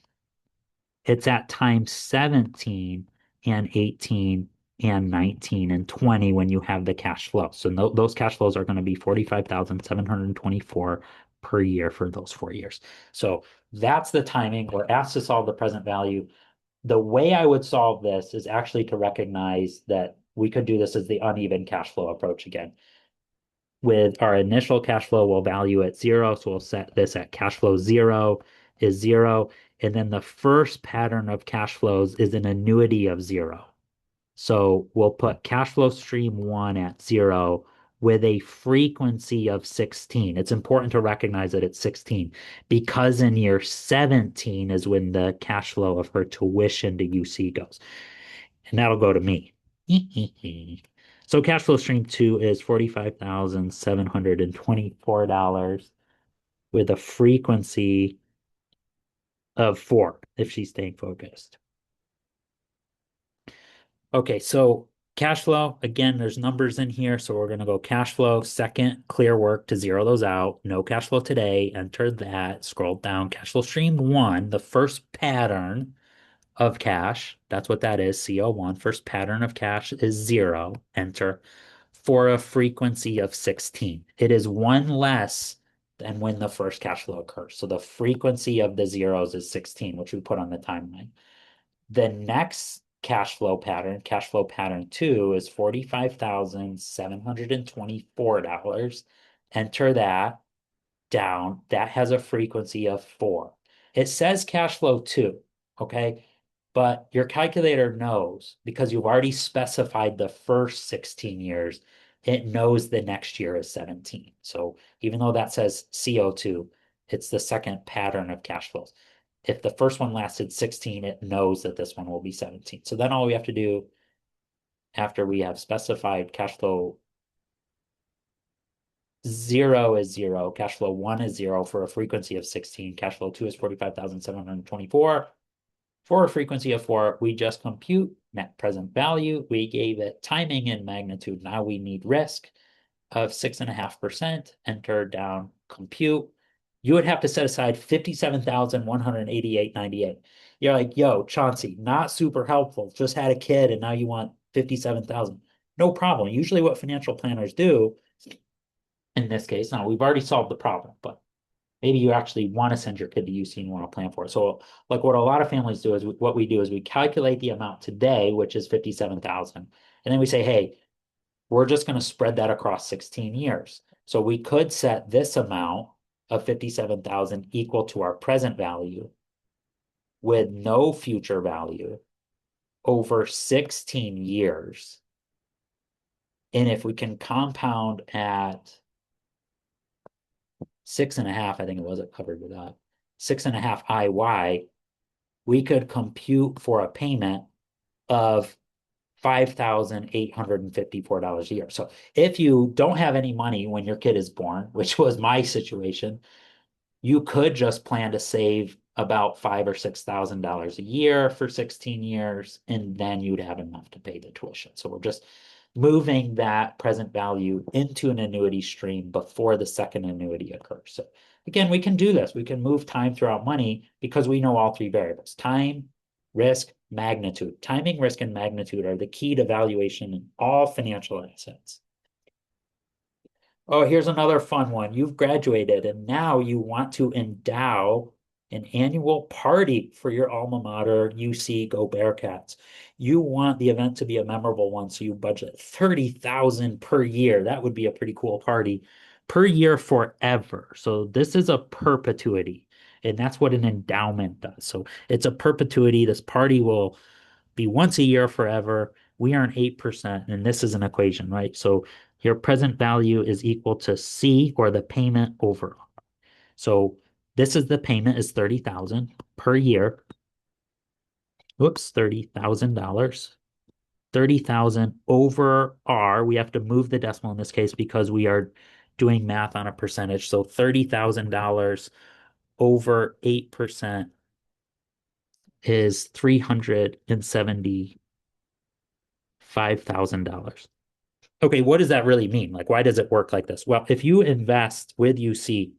It's at time 17 and 18 and 19 and 20 when you have the cash flow. So those cash flows are going to be 45,724 per year for those 4 years. So that's the timing. We're asked to solve the present value. The way I would solve this is actually to recognize that we could do this as the uneven cash flow approach again.
with our initial cash flow, we'll value at zero. So we'll set this at cash flow zero is zero. And then the first pattern of cash flows is an annuity of zero. So we'll put cash flow stream one at zero with a frequency of 16. It's important to recognize that it's 16 because in year 17 is when the cash flow of her tuition to UC goes. And that'll go to me. So cash flow stream two is $45,724 with a frequency of 4 if she's staying focused. Okay, so cash flow, again, there's numbers in here. So we're going to go cash flow, second, clear work to zero those out. No cash flow today. Enter that. Scroll down. Cash flow stream one, the first pattern of cash. That's what that is. CO1. First pattern of cash is zero. Enter for a frequency of 16. It is one less than when the first cash flow occurs. So the frequency of the zeros is 16, which we put on the timeline. The next cash flow pattern two, is $45,724. Enter that down. That has a frequency of 4. It says cash flow two, okay? But your calculator knows because you've already specified the first 16 years, it knows the next year is 17. So even though that says CO2, it's the second pattern of cash flows. If the first one lasted 16, it knows that this one will be 17. So then all we have to do after we have specified cash flow zero is zero, cash flow one is zero for a frequency of 16, cash flow two is 45,724. For a frequency of 4, we just compute net present value. We gave it timing and magnitude. Now we need risk of 6.5%. Enter down, compute. You would have to set aside 57,188.98. You're like, yo, Chauncey, not super helpful. Just had a kid and now you want 57,000. No problem. Usually what financial planners do in this case, now we've already solved the problem, but maybe you actually want to send your kid to UC and you want to plan for it. So like what a lot of families do is what we do is we calculate the amount today, which is 57,000. And then we say, hey, we're just going to spread that across 16 years. So we could set this amount of 57,000 equal to our present value with no future value over 16 years. And if we can compound at 6.5, I think it was, it covered with that, 6.5 IY, we could compute for a payment of $5,854 a year. So if you don't have any money when your kid is born, which was my situation, you could just plan to save about $5,000 or $6,000 a year for 16 years, and then you'd have enough to pay the tuition. So we're just moving that present value into an annuity stream before the second annuity occurs. So again, we can do this. We can move time throughout money because we know all three variables: time, risk, magnitude. Timing, risk, and magnitude are the key to valuation in all financial assets. Oh, here's another fun one. You've graduated and now you want to endow an annual party for your alma mater, UC Go Bearcats. You want the event to be a memorable one, so you budget 30,000 per year. That would be a pretty cool party per year forever. So this is a perpetuity, and that's what an endowment does. So it's a perpetuity. This party will be once a year forever. We earn 8%, and this is an equation, right? So your present value is equal to C, or the payment, over R. So this is the payment is 30,000 per year. Whoops, $30,000. 30,000 over R. We have to move the decimal in this case because we are doing math on a percentage. So $30,000 over 8% is $375,000. Okay, what does that really mean? Like, why does it work like this? Well, if you invest with UC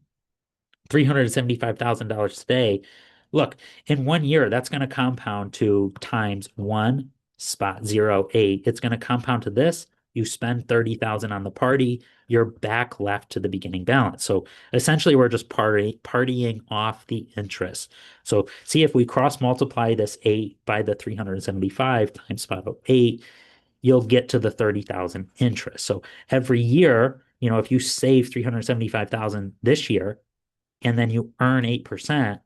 $375,000 today, look, in 1 year, that's going to compound to times 1.08. It's going to compound to this. You spend 30,000 on the party, you're back left to the beginning balance. So essentially, we're just partying off the interest. So see, if we cross multiply this 8 by the 375 times 508, you'll get to the 30,000 interest. So every year if you save 375,000 this year and then you earn 8%,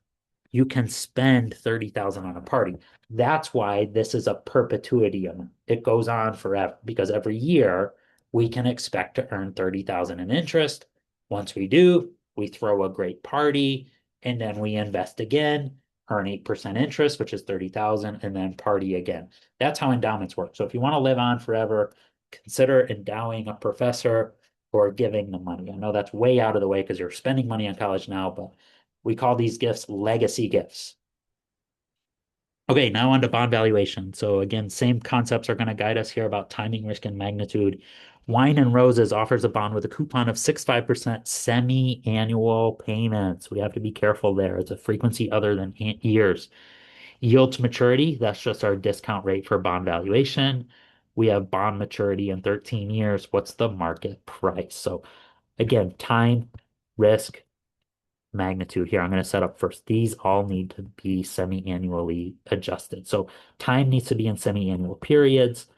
you can spend 30,000 on a party. That's why this is a perpetuity amount. It goes on forever because every year we can expect to earn 30,000 in interest. Once we do, we throw a great party and then we invest again, earn 8% interest, which is 30,000, and then party again. That's how endowments work. So if you want to live on forever, consider endowing a professor or giving them money. I know that's way out of the way because you're spending money on college now, but we call these gifts legacy gifts. Okay, now on to bond valuation. So again, same concepts are going to guide us here about timing, risk, and magnitude. Wine and Roses offers a bond with a coupon of 6.5% semi-annual payments. We have to be careful there. It's a frequency other than years. Yield to maturity, that's just our discount rate for bond valuation. We have bond maturity in 13 years. What's the market price? So again, time, risk, magnitude here. I'm going to set up first. These all need to be semi-annually adjusted. So time needs to be in semi-annual periods.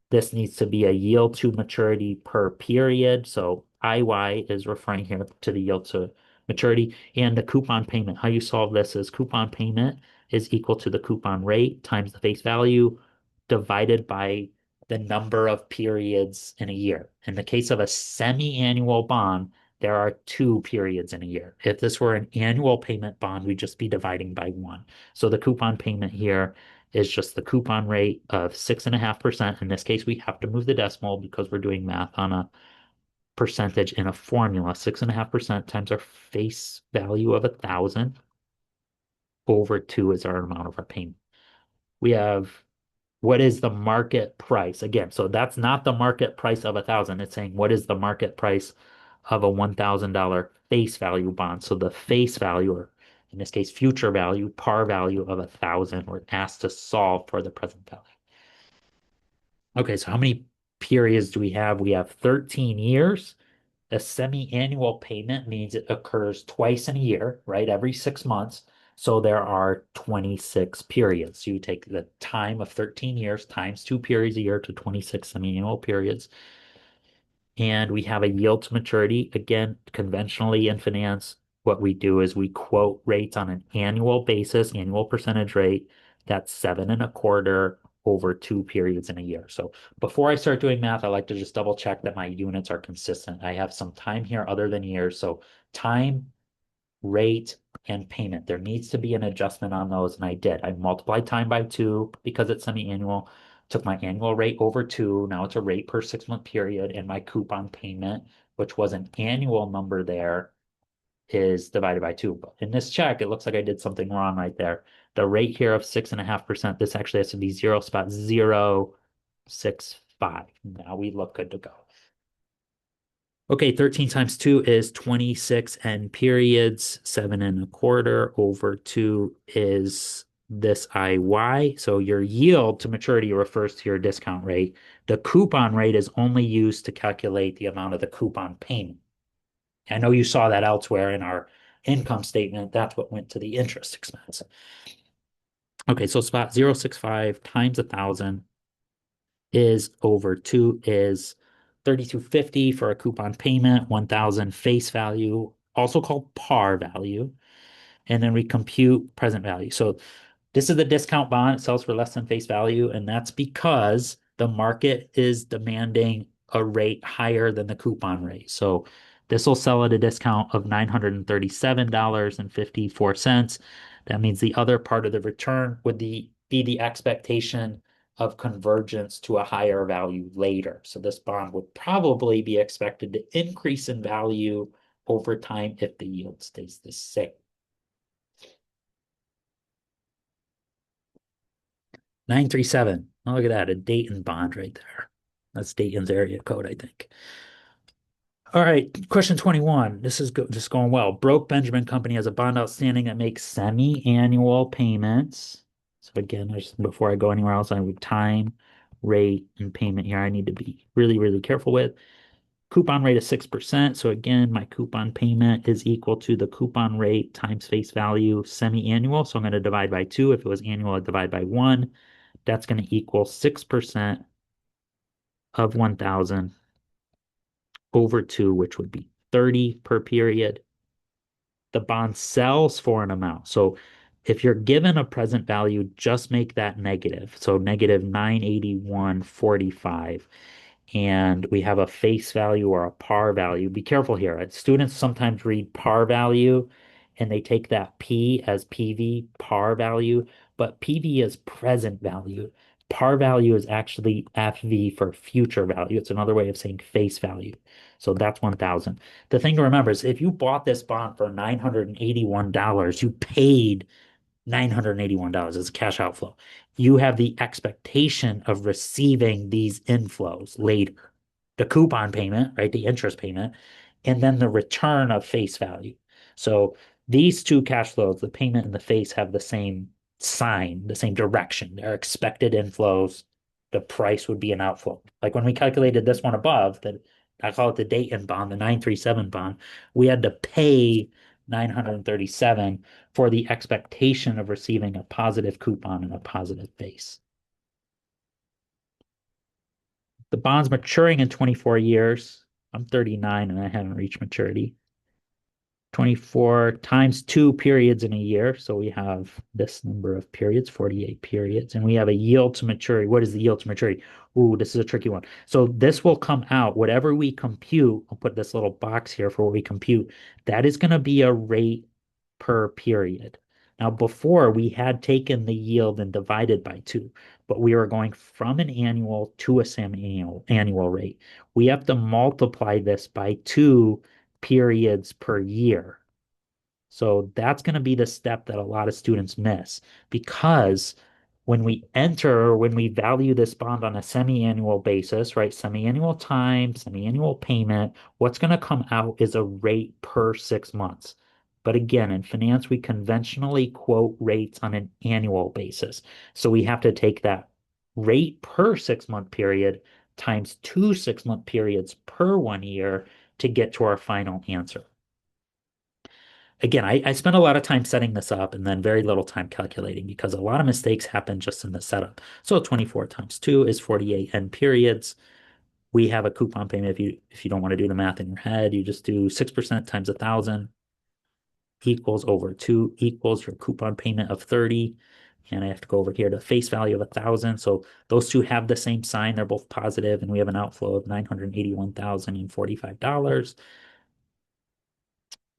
This needs to be a yield to maturity per period. So IY is referring here to the yield to maturity. And the coupon payment. How you solve this is coupon payment is equal to the coupon rate times the face value divided by the number of periods in a year. In the case of a semi-annual bond, there are two periods in a year. If this were an annual payment bond, we'd just be dividing by one. So the coupon payment here is just the coupon rate of 6.5%. In this case, we have to move the decimal because we're doing math on a percentage in a formula. 6.5% times our face value of 1,000 over two is our amount of our payment. We have what is the market price? Again, so that's not the market price of 1,000. It's saying what is the market price of a $1,000 face value bond. So the face value, or in this case, future value, par value of 1,000, we're asked to solve for the present value. Okay, so how many periods do we have? We have 13 years. A semi-annual payment means it occurs twice in a year, right? Every 6 months. So there are 26 periods. So you take the time of 13 years times 2 periods a year to 26 semi-annual periods. And we have a yield to maturity. Again, conventionally in finance, what we do is we quote rates on an annual basis, annual percentage rate. That's 7.25 over 2 periods in a year. So before I start doing math, I like to just double check that my units are consistent. I have some time here other than years. So time, rate, and payment. There needs to be an adjustment on those, and I did. I multiplied time by two because it's semi-annual, took my annual rate over two. Now it's a rate per 6 month period, and my coupon payment, which was an annual number there, is divided by two. But in this check, it looks like I did something wrong right there. The rate here of 6.5%, this actually has to be 0.065. Now we look good to go. Okay, 13 times 2 is 26 and periods. 7.25 over 2 is this IY. So your yield to maturity refers to your discount rate. The coupon rate is only used to calculate the amount of the coupon payment. I know you saw that elsewhere in our income statement. That's what went to the interest expense. Okay, so spot 0.65 times 1,000 is over 2 is 32.50 for a coupon payment, 1,000 face value, also called par value. And then we compute present value. So this is the discount bond. It sells for less than face value, and that's because the market is demanding a rate higher than the coupon rate. So this will sell at a discount of $937.54. That means the other part of the return would be the expectation of convergence to a higher value later. So this bond would probably be expected to increase in value over time if the yield stays the same. 937. Oh, look at that, a Dayton bond right there. That's Dayton's area code, I think. All right, question 21. This is just going well. Broke Benjamin Company has a bond outstanding that makes semi-annual payments. So again, before I go anywhere else, I would time, rate, and payment here. I need to be really, really careful with. Coupon rate is 6%. So again, my coupon payment is equal to the coupon rate times face value semi-annual. So I'm going to divide by two. If it was annual, I'd divide by one. That's going to equal 6% of 1,000 over 2, which would be 30 per period. The bond sells for an amount. So if you're given a present value, just make that negative. So negative 981.45. And we have a face value or a par value. Be careful here. Students sometimes read par value and they take that P as PV, par value, but PV is present value. Par value is actually FV for future value. It's another way of saying face value. So that's 1,000. The thing to remember is if you bought this bond for $981, you paid $981 as a cash outflow. You have the expectation of receiving these inflows later. The coupon payment, right? The interest payment, and then the return of face value. So these two cash flows, the payment and the face, have the same sign, the same direction. They're expected inflows. The price would be an outflow. Like when we calculated this one above, that I call it the Dayton bond, the 937 bond, we had to pay 937 for the expectation of receiving a positive coupon and a positive face. The bond's maturing in 24 years. I'm 39 and I haven't reached maturity. 24 times 2 periods in a year. So we have this number of periods, 48 periods, and we have a yield to maturity. What is the yield to maturity? Ooh, this is a tricky one. So this will come out, whatever we compute, I'll put this little box here for what we compute. That is going to be a rate per period. Now, before we had taken the yield and divided by 2, but we are going from an annual to a semi-annual rate. We have to multiply this by 2 periods per year. So that's going to be the step that a lot of students miss because when we value this bond on a semi-annual basis, right? Semi-annual time, semi-annual payment, what's going to come out is a rate per 6 months. But again, in finance, we conventionally quote rates on an annual basis. So we have to take that rate per 6 month period times 2 6 month periods per 1 year to get to our final answer. Again, I spent a lot of time setting this up and then very little time calculating because a lot of mistakes happen just in the setup. So 24 times 2 is 48 end periods. We have a coupon payment. If you don't want to do the math in your head, you just do 6% times 1,000 equals over 2 equals your coupon payment of 30. And I have to go over here to face value of 1,000. So those two have the same sign. They're both positive, and we have an outflow of $981,045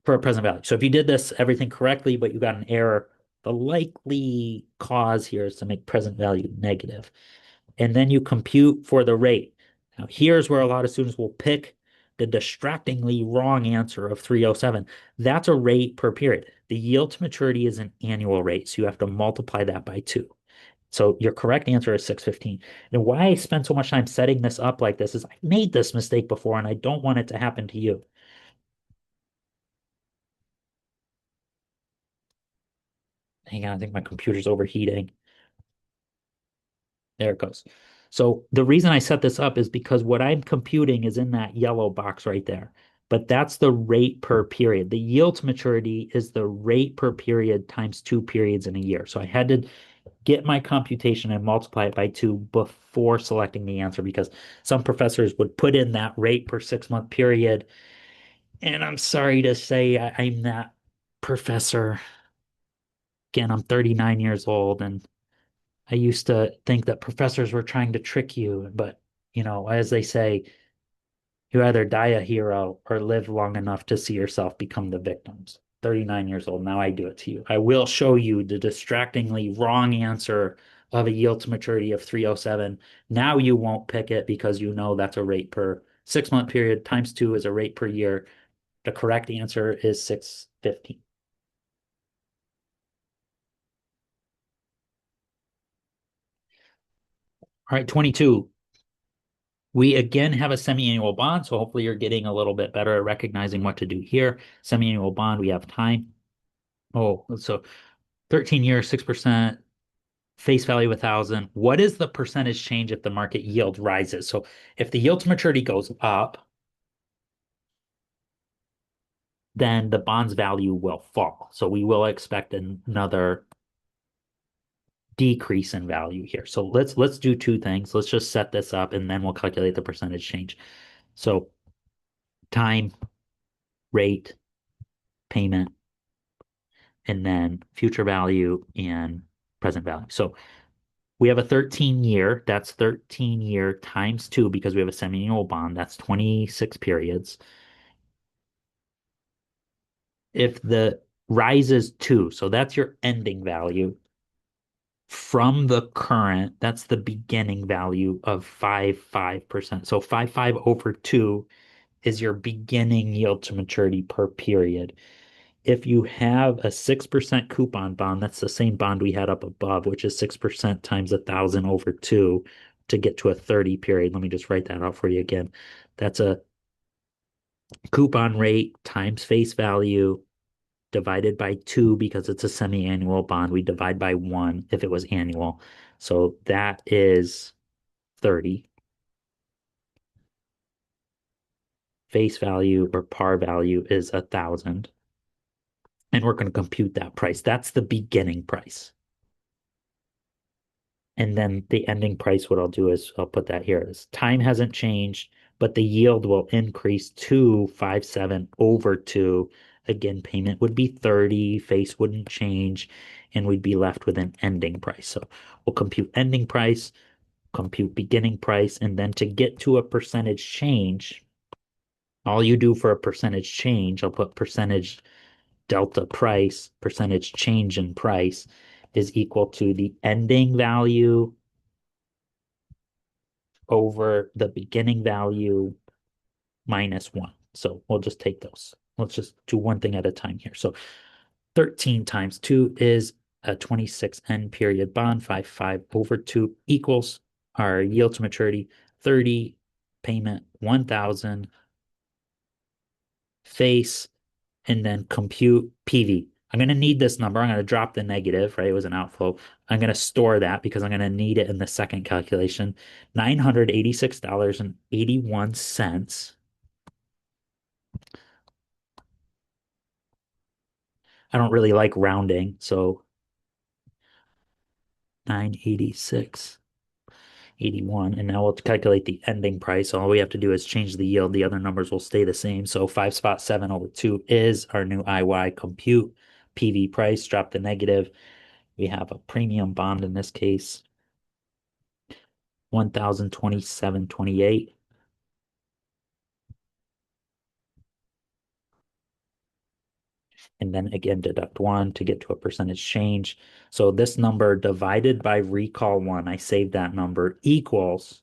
for a present value. So if you did this everything correctly, but you got an error, the likely cause here is to make present value negative. And then you compute for the rate. Now, here's where a lot of students will pick the distractingly wrong answer of 307. That's a rate per period. The yield to maturity is an annual rate, so you have to multiply that by 2. So your correct answer is 615. And why I spend so much time setting this up like this is I made this mistake before and I don't want it to happen to you. Hang on, I think my computer's overheating. There it goes. So the reason I set this up is because what I'm computing is in that yellow box right there. But that's the rate per period. The yield to maturity is the rate per period times 2 periods in a year. So I had to get my computation and multiply it by 2 before selecting the answer because some professors would put in that rate per 6 month period. And I'm sorry to say I'm that professor. Again, I'm 39 years old and I used to think that professors were trying to trick you, but as they say, you either die a hero or live long enough to see yourself become the victims. 39 years old, now I do it to you. I will show you the distractingly wrong answer of a yield to maturity of 307. Now you won't pick it because you know that's a rate per 6 month period times 2 is a rate per year. The correct answer is 615. All right, 22. We again have a semi-annual bond, so hopefully you're getting a little bit better at recognizing what to do here. Semi-annual bond, we have time. Oh, so 13 years, 6%, face value 1,000. What is the percentage change if the market yield rises? So if the yield to maturity goes up, then the bond's value will fall. So we will expect another decrease in value here. So let's do two things. Let's just set this up and then we'll calculate the percentage change. So time, rate, payment, and then future value and present value. So we have a 13 year, that's 13-year times two because we have a semi-annual bond, that's 26 periods. If the rise is two, so that's your ending value from the current, that's the beginning value of 5.5%. So 5.5 over 2 is your beginning yield to maturity per period. If you have a 6% coupon bond, that's the same bond we had up above, which is 6% times 1,000 over 2 to get to a 30 period. Let me just write that out for you again. That's a coupon rate times face value divided by 2 because it's a semi-annual bond. We divide by 1 if it was annual. So that is 30. Face value or par value is 1,000. And we're going to compute that price. That's the beginning price. And then the ending price, what I'll do is I'll put that here is time hasn't changed, but the yield will increase to 5.7 over 2. Again, payment would be 30, face wouldn't change, and we'd be left with an ending price. So we'll compute ending price, compute beginning price, and then to get to a percentage change, all you do for a percentage change, I'll put percentage delta price, percentage change in price is equal to the ending value over the beginning value minus 1. So we'll just take those. Let's just do one thing at a time here. So 13 times 2 is a 26 end period bond. 5.5 over 2 equals our yield to maturity 30, payment 1,000, face, and then compute PV. I'm going to need this number. I'm going to drop the negative, right? It was an outflow. I'm going to store that because I'm going to need it in the second calculation. $986.81. I don't really like rounding, so 986.81. And now we'll calculate the ending price. All we have to do is change the yield. The other numbers will stay the same. So 5.7 over 2 is our new IY compute. PV price, drop the negative. We have a premium bond in this case, 1,027.28. And then again, deduct 1 to get to a percentage change. So this number divided by recall 1, I saved that number, equals,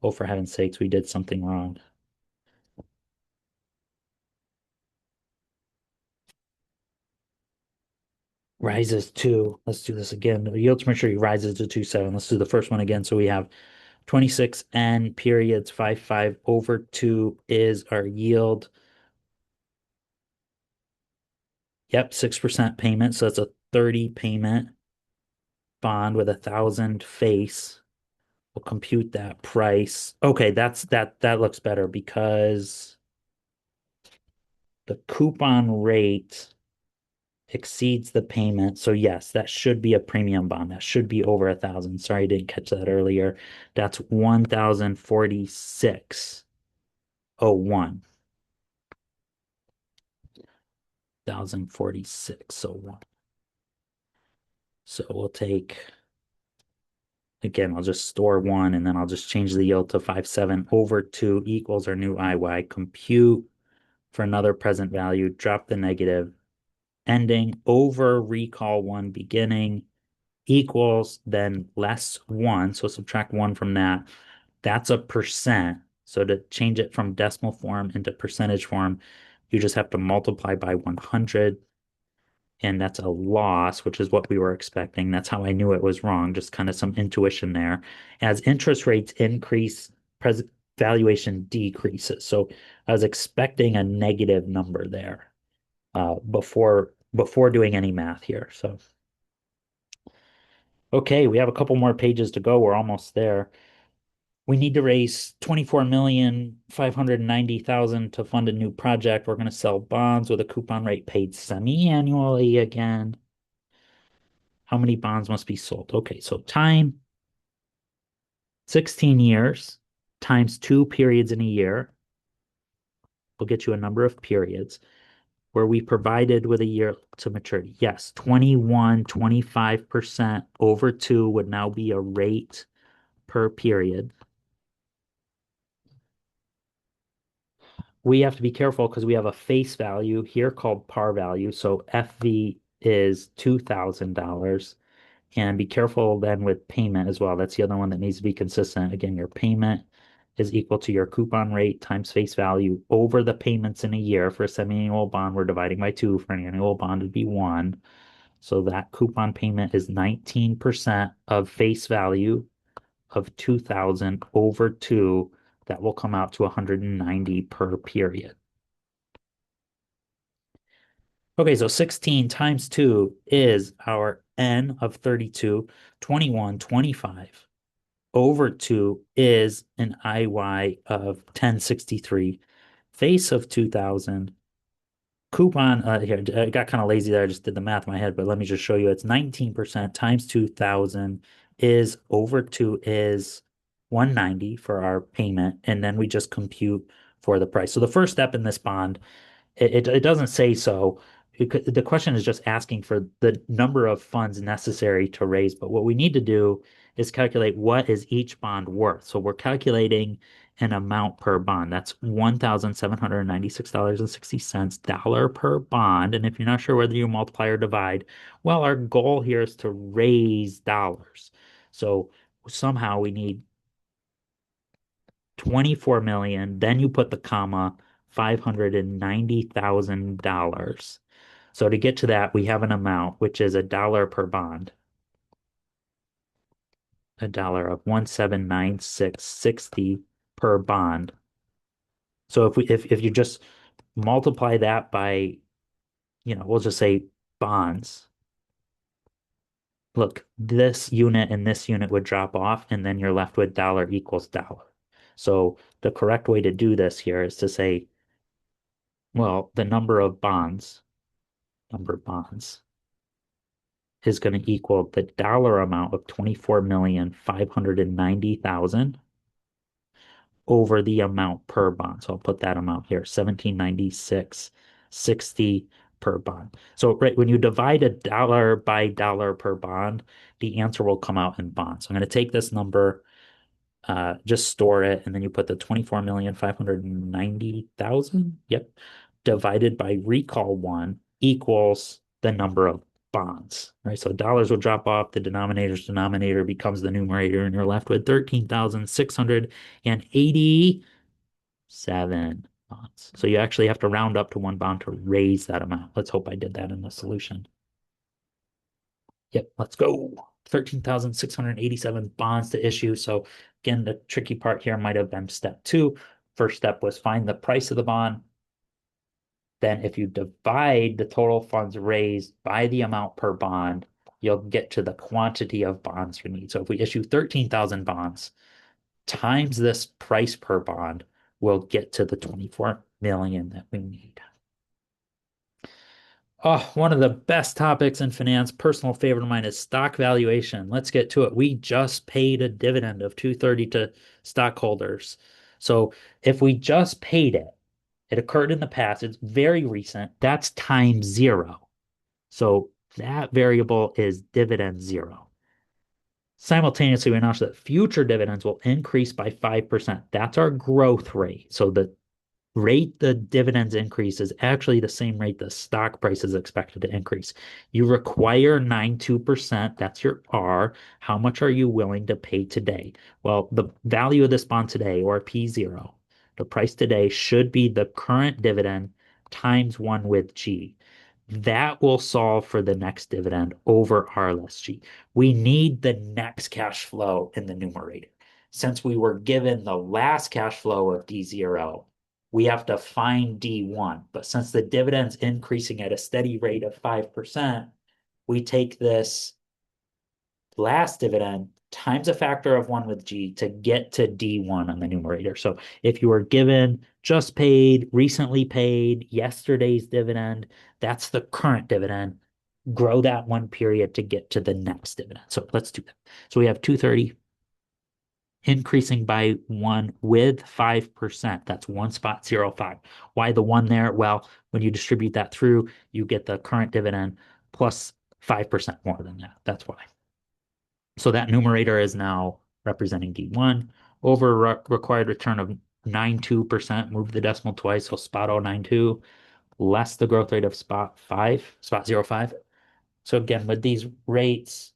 oh, for heaven's sakes, we did something wrong. Rises to, let's do this again. The yield to maturity rises to 2.7. Let's do the first one again. So we have 26 N periods 5.5 over 2 is our yield. Yep, 6% payment. So that's a 30 payment bond with 1,000 face. We'll compute that price. Okay, that looks better because the coupon rate exceeds the payment. So yes, that should be a premium bond. That should be over 1,000. Sorry, I didn't catch that earlier. That's 1,046.01. 1,046.01. So we'll take, again, I'll just store 1 and then I'll just change the yield to 5.7 over 2 equals our new IY. Compute for another present value, drop the negative, ending over recall 1 beginning equals then less 1. So subtract 1 from that. That's a percent. So to change it from decimal form into percentage form, you just have to multiply by 100. And that's a loss, which is what we were expecting. That's how I knew it was wrong, just kind of some intuition there. As interest rates increase, valuation decreases. So I was expecting a negative number there before doing any math here. So okay, we have a couple more pages to go. We're almost there. We need to raise 24,590,000 to fund a new project. We're going to sell bonds with a coupon rate paid semi-annually again. How many bonds must be sold? Okay, so time, 16 years times 2 periods in a year. will get you a number of periods where we provided with a year to maturity. Yes, 21, 25% over two would now be a rate per period. We have to be careful because we have a face value here called par value. So FV is $2,000. And be careful then with payment as well. That's the other one that needs to be consistent. Again, your payment is equal to your coupon rate times face value over the payments in a year. For a semi-annual bond, we're dividing by two. For an annual bond, it'd be one. So that coupon payment is 19% of face value of 2000 over two. That will come out to 190 per period. Okay, so 16 times 2 is our N of 32, 21, 25 over 2 is an IY of 1063, face of 2000, coupon, here, I got kind of lazy there, I just did the math in my head, but let me just show you, it's 19% times 2000 is over 2 is 190 for our payment, and then we just compute for the price. So the first step in this bond it doesn't say so. The question is just asking for the number of funds necessary to raise. But what we need to do is calculate what is each bond worth. So we're calculating an amount per bond. That's $1,796.60 dollar per bond. And if you're not sure whether you multiply or divide, well, our goal here is to raise dollars. So somehow we need 24 million, then you put the comma, $590,000. So to get to that, we have an amount which is a dollar per bond, a dollar of 1796.60 per bond. So if you just multiply that by, we'll just say bonds. Look, this unit and this unit would drop off, and then you're left with dollar equals dollar. So the correct way to do this here is to say, well, the number of bonds is going to equal the dollar amount of 24,590,000 over the amount per bond. So I'll put that amount here, 1796.60 per bond. So right when you divide a dollar by dollar per bond, the answer will come out in bonds. So I'm going to take this number, just store it, and then you put the 24,590,000. Yep. Divided by recall one equals the number of bonds, right? So dollars will drop off, the denominator's denominator becomes the numerator, and you're left with 13,687 bonds. So you actually have to round up to one bond to raise that amount. Let's hope I did that in the solution. Yep, let's go. 13,687 bonds to issue. So again, the tricky part here might have been step two. First step was find the price of the bond. Then if you divide the total funds raised by the amount per bond, you'll get to the quantity of bonds you need. So if we issue 13,000 bonds times this price per bond, we'll get to the 24 million that we need. Oh, one of the best topics in finance, personal favorite of mine is stock valuation. Let's get to it. We just paid a dividend of 230 to stockholders. So if we just paid it, it occurred in the past, it's very recent, that's time zero. So that variable is dividend zero. Simultaneously, we announced that future dividends will increase by 5%. That's our growth rate. So the rate the dividends increase is actually the same rate the stock price is expected to increase. You require 92%. That's your R. How much are you willing to pay today? Well, the value of this bond today, or P0, the price today should be the current dividend times 1 with G. That will solve for the next dividend over R less G. We need the next cash flow in the numerator. Since we were given the last cash flow of D0, we have to find D1. But since the dividend's increasing at a steady rate of 5%, we take this last dividend times a factor of 1 with G to get to D1 on the numerator. So if you were given just paid, recently paid, yesterday's dividend, that's the current dividend. Grow that one period to get to the next dividend. So let's do that. So we have 230 increasing by one with 5%. That's 1.05. Why the one there? Well, when you distribute that through, you get the current dividend plus 5% more than that. That's why. So that numerator is now representing D1 over required return of 92%. Move the decimal twice, so spot 092 less the growth rate of spot 05. So again, with these rates,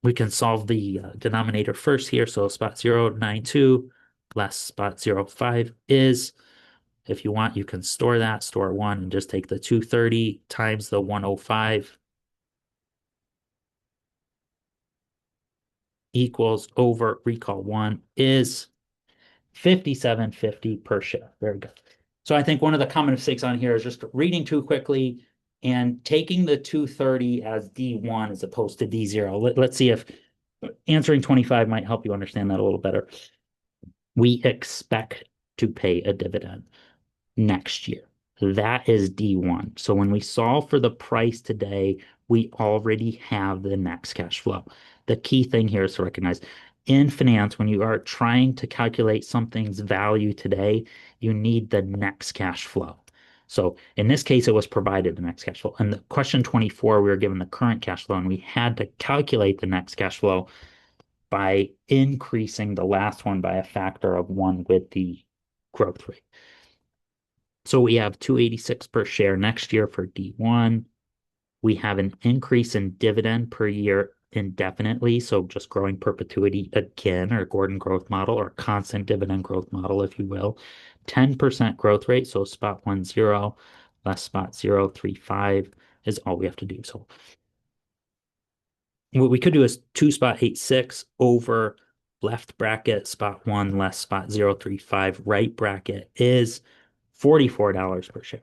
we can solve the denominator first here. So spot 092 less spot 05 is, if you want, you can store that, store one, and just take the 230 times the 105 equals over recall one is 57.50 per share. Very good. So I think one of the common mistakes on here is just reading too quickly and taking the 230 as D1 as opposed to D0. Let's see if answering 25 might help you understand that a little better. We expect to pay a dividend next year. That is D1. So when we solve for the price today, we already have the next cash flow. The key thing here is to recognize in finance, when you are trying to calculate something's value today, you need the next cash flow. So in this case, it was provided the next cash flow. And the question 24, we were given the current cash flow, and we had to calculate the next cash flow by increasing the last one by a factor of one with the growth rate. So we have 286 per share next year for D1. We have an increase in dividend per year indefinitely. So just growing perpetuity again, or Gordon growth model, or constant dividend growth model, if you will. 10% growth rate. So spot 10 less spot 035 is all we have to do. So what we could do is 2 spot 86 over left bracket spot one less spot 035 right bracket is $44 per share.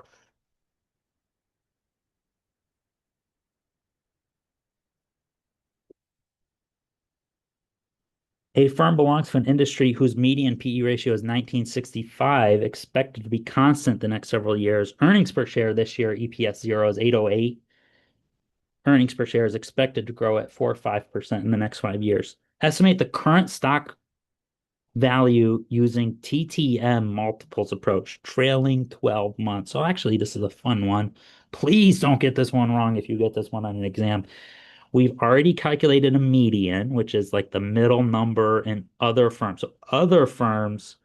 A firm belongs to an industry whose median PE ratio is 1965, expected to be constant the next several years. Earnings per share this year, EPS 0 is 808. Earnings per share is expected to grow at 4 or 5% in the next 5 years. Estimate the current stock value using TTM multiples approach, trailing 12 months. So actually, this is a fun one. Please don't get this one wrong if you get this one on an exam. We've already calculated a median, which is like the middle number in other firms. So other firms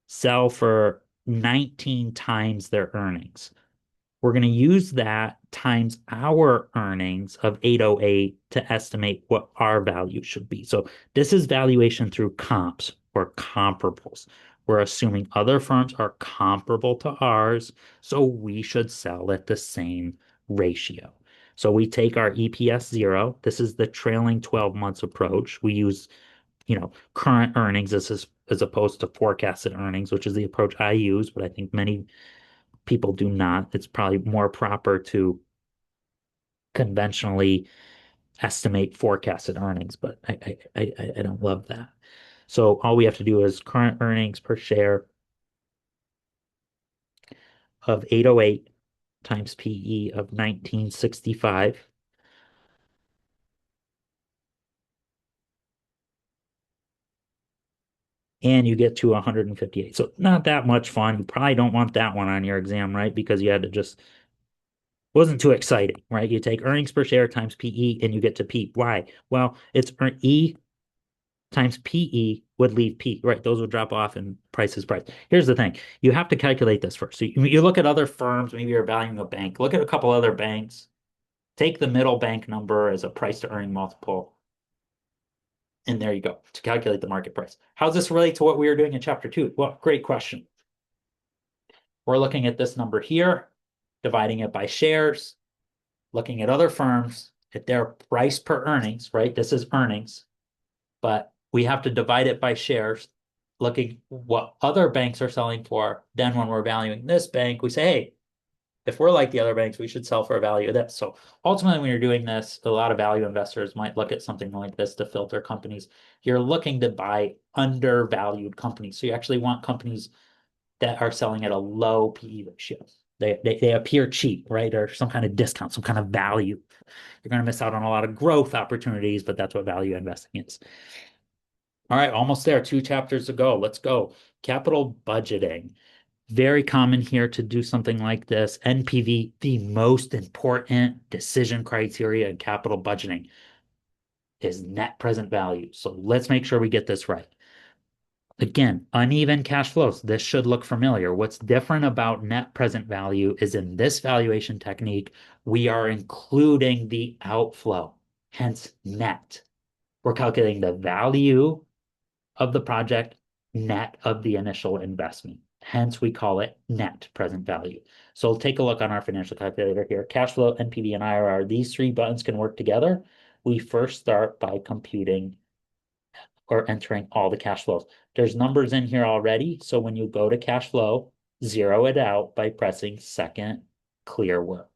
sell for 19 times their earnings. We're going to use that times our earnings of 808 to estimate what our value should be. So this is valuation through comps or comparables. We're assuming other firms are comparable to ours, so we should sell at the same ratio. So we take our EPS 0. This is the trailing 12 months approach. We use, current earnings as opposed to forecasted earnings, which is the approach I use, but I think many people do not. It's probably more proper to conventionally estimate forecasted earnings, but I don't love that. So all we have to do is current earnings per share of 808 times PE of 1965. And you get to 158. So not that much fun. You probably don't want that one on your exam, right? Because you had to just wasn't too exciting, right? You take earnings per share times PE and you get to P. Why? Well, it's E times PE would leave P, right? Those would drop off and price is price. Here's the thing. You have to calculate this first. So you look at other firms, maybe you're valuing a bank, look at a couple other banks, take the middle bank number as a price to earning multiple, and there you go to calculate the market price. How does this relate to what we were doing in chapter 2? Well, great question. We're looking at this number here, dividing it by shares, looking at other firms at their price per earnings, right? This is earnings, but we have to divide it by shares, looking what other banks are selling for. Then when we're valuing this bank, we say, hey, if we're like the other banks, we should sell for a value of this. So ultimately, when you're doing this, a lot of value investors might look at something like this to filter companies. You're looking to buy undervalued companies. So you actually want companies that are selling at a low PE ratio. They appear cheap, right? Or some kind of discount, some kind of value. You're going to miss out on a lot of growth opportunities, but that's what value investing is. All right, almost there. Two chapters to go. Let's go. Capital budgeting. Very common here to do something like this. NPV, the most important decision criteria in capital budgeting is net present value. So let's make sure we get this right. Again, uneven cash flows. This should look familiar. What's different about net present value is in this valuation technique, we are including the outflow, hence net. We're calculating the value of the project net of the initial investment. Hence, we call it net present value. So we'll take a look on our financial calculator here. Cash flow, NPV, and IRR. These three buttons can work together. We first start by computing or entering all the cash flows. There's numbers in here already. So when you go to cash flow, zero it out by pressing second clear work.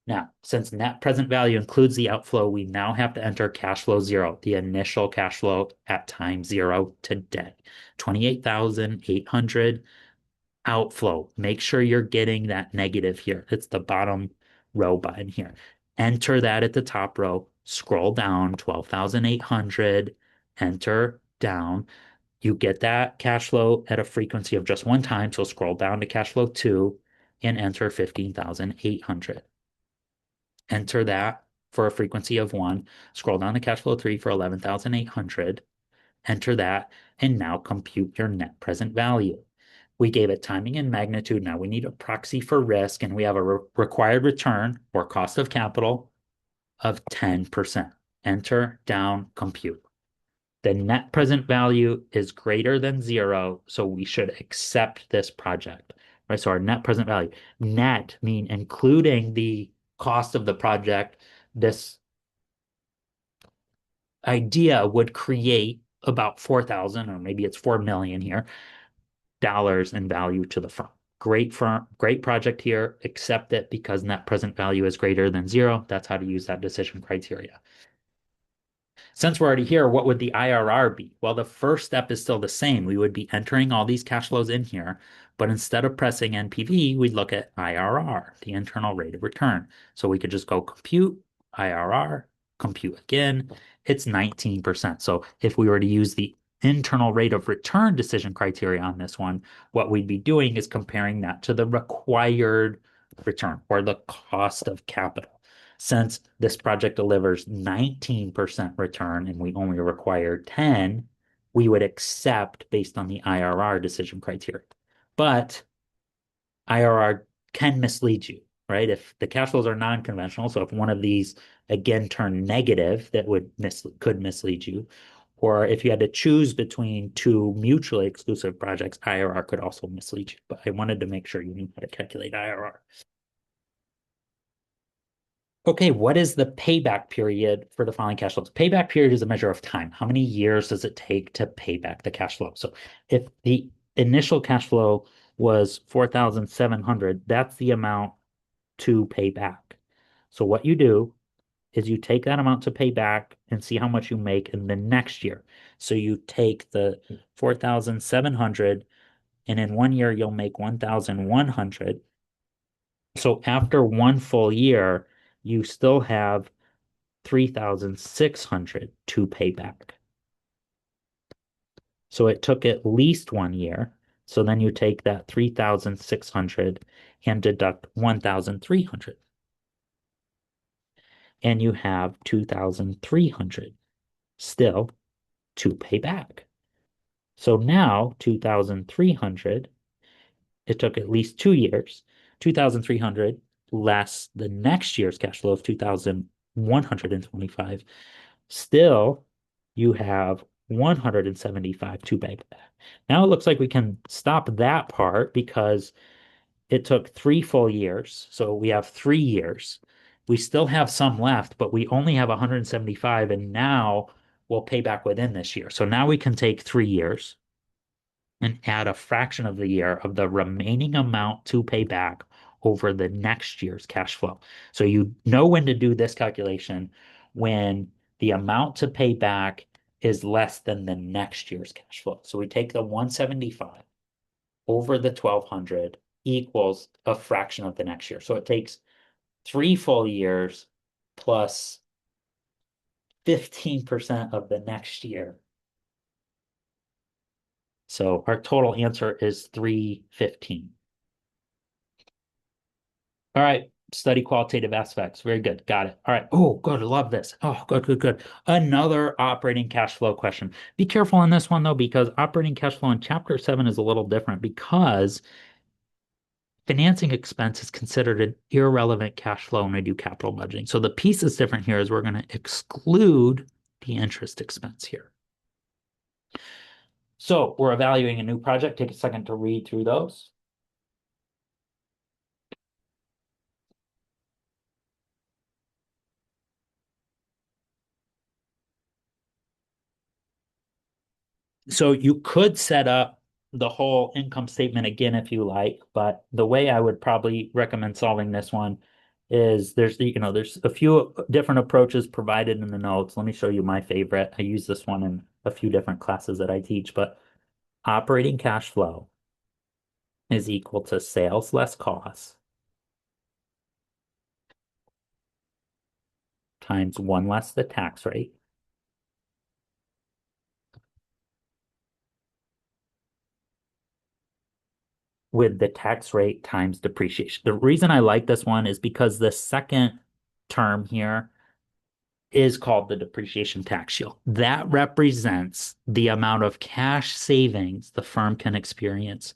Now, since net present value includes the outflow, we now have to enter cash flow zero, the initial cash flow at time zero today. 28,800 outflow. Make sure you're getting that negative here. It's the bottom row button here. Enter that at the top row, scroll down 12,800, enter down. You get that cash flow at a frequency of just one time. So scroll down to cash flow two and enter 15,800. Enter that for a frequency of one. Scroll down to cash flow three for 11,800. Enter that, and now compute your net present value. We gave it timing and magnitude. Now we need a proxy for risk, and we have a required return or cost of capital of 10%. Enter, down, compute. The net present value is greater than zero, so we should accept this project, right? So our net present value, net mean including the cost of the project, this idea would create about 4,000, or maybe it's 4 million here, dollars in value to the firm, great project here. Accept it because net present value is greater than zero. That's how to use that decision criteria. Since we're already here, what would the IRR be? Well, the first step is still the same. We would be entering all these cash flows in here, but instead of pressing NPV, we'd look at IRR, the internal rate of return. So we could just go compute IRR, compute again. It's 19%. So if we were to use the internal rate of return decision criteria on this one, what we'd be doing is comparing that to the required return or the cost of capital. Since this project delivers 19% return and we only require 10, we would accept based on the IRR decision criteria. But IRR can mislead you, right? If the cash flows are non-conventional, so if one of these again turn negative, that could mislead you. Or if you had to choose between two mutually exclusive projects, IRR could also mislead you. But I wanted to make sure you knew how to calculate IRR. Okay, what is the payback period for the following cash flows? Payback period is a measure of time. How many years does it take to pay back the cash flow? So if the initial cash flow was 4,700, that's the amount to pay back. So what you do is you take that amount to pay back and see how much you make in the next year. So you take the 4,700 and in one year you'll make 1,100. So after one full year, you still have 3,600 to pay back. So it took at least 1 year. So then you take that 3,600 and deduct 1,300. And you have 2,300 still to pay back. So now 2,300, it took at least 2 years, 2,300 less the next year's cash flow of 2,125. Still, you have 175 to pay back. Now it looks like we can stop that part because it took 3 full years. So we have 3 years. We still have some left, but we only have 175, and now we'll pay back within this year. So now we can take 3 years and add a fraction of the year of the remaining amount to pay back over the next year's cash flow. So you know when to do this calculation when the amount to pay back is less than the next year's cash flow. So we take the 175 over the 1,200 equals a fraction of the next year. So it takes 3 full years plus 15% of the next year. So our total answer is 315. All right. Study qualitative aspects. Very good. Got it. All right. Oh, good. Love this. Oh, good, good, good. Another operating cash flow question. Be careful on this one, though, because operating cash flow in Chapter 7 is a little different because financing expense is considered an irrelevant cash flow when we do capital budgeting. So the piece that's different here is we're going to exclude the interest expense here. So we're evaluating a new project. Take a second to read through those. So you could set up the whole income statement again if you like, but the way I would probably recommend solving this one is there's a few different approaches provided in the notes. Let me show you my favorite. I use this one in a few different classes that I teach, but operating cash flow is equal to sales less costs times one less the tax rate with the tax rate times depreciation. The reason I like this one is because the second term here is called the depreciation tax shield. That represents the amount of cash savings the firm can experience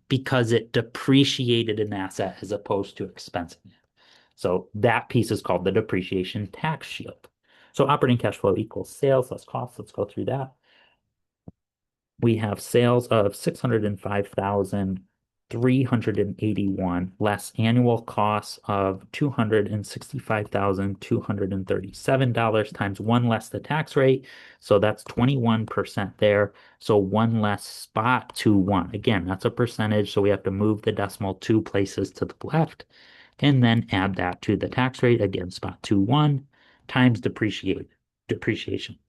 because it depreciated an asset as opposed to expensing it. So that piece is called the depreciation tax shield. So operating cash flow equals sales less costs. Let's go through that. We have sales of 605,381 less annual costs of $265,237 times one less the tax rate. So that's 21% there. So one less spot to one. Again, that's a percentage. So we have to move the decimal two places to the left and then add that to the tax rate. Again, spot to one times depreciation.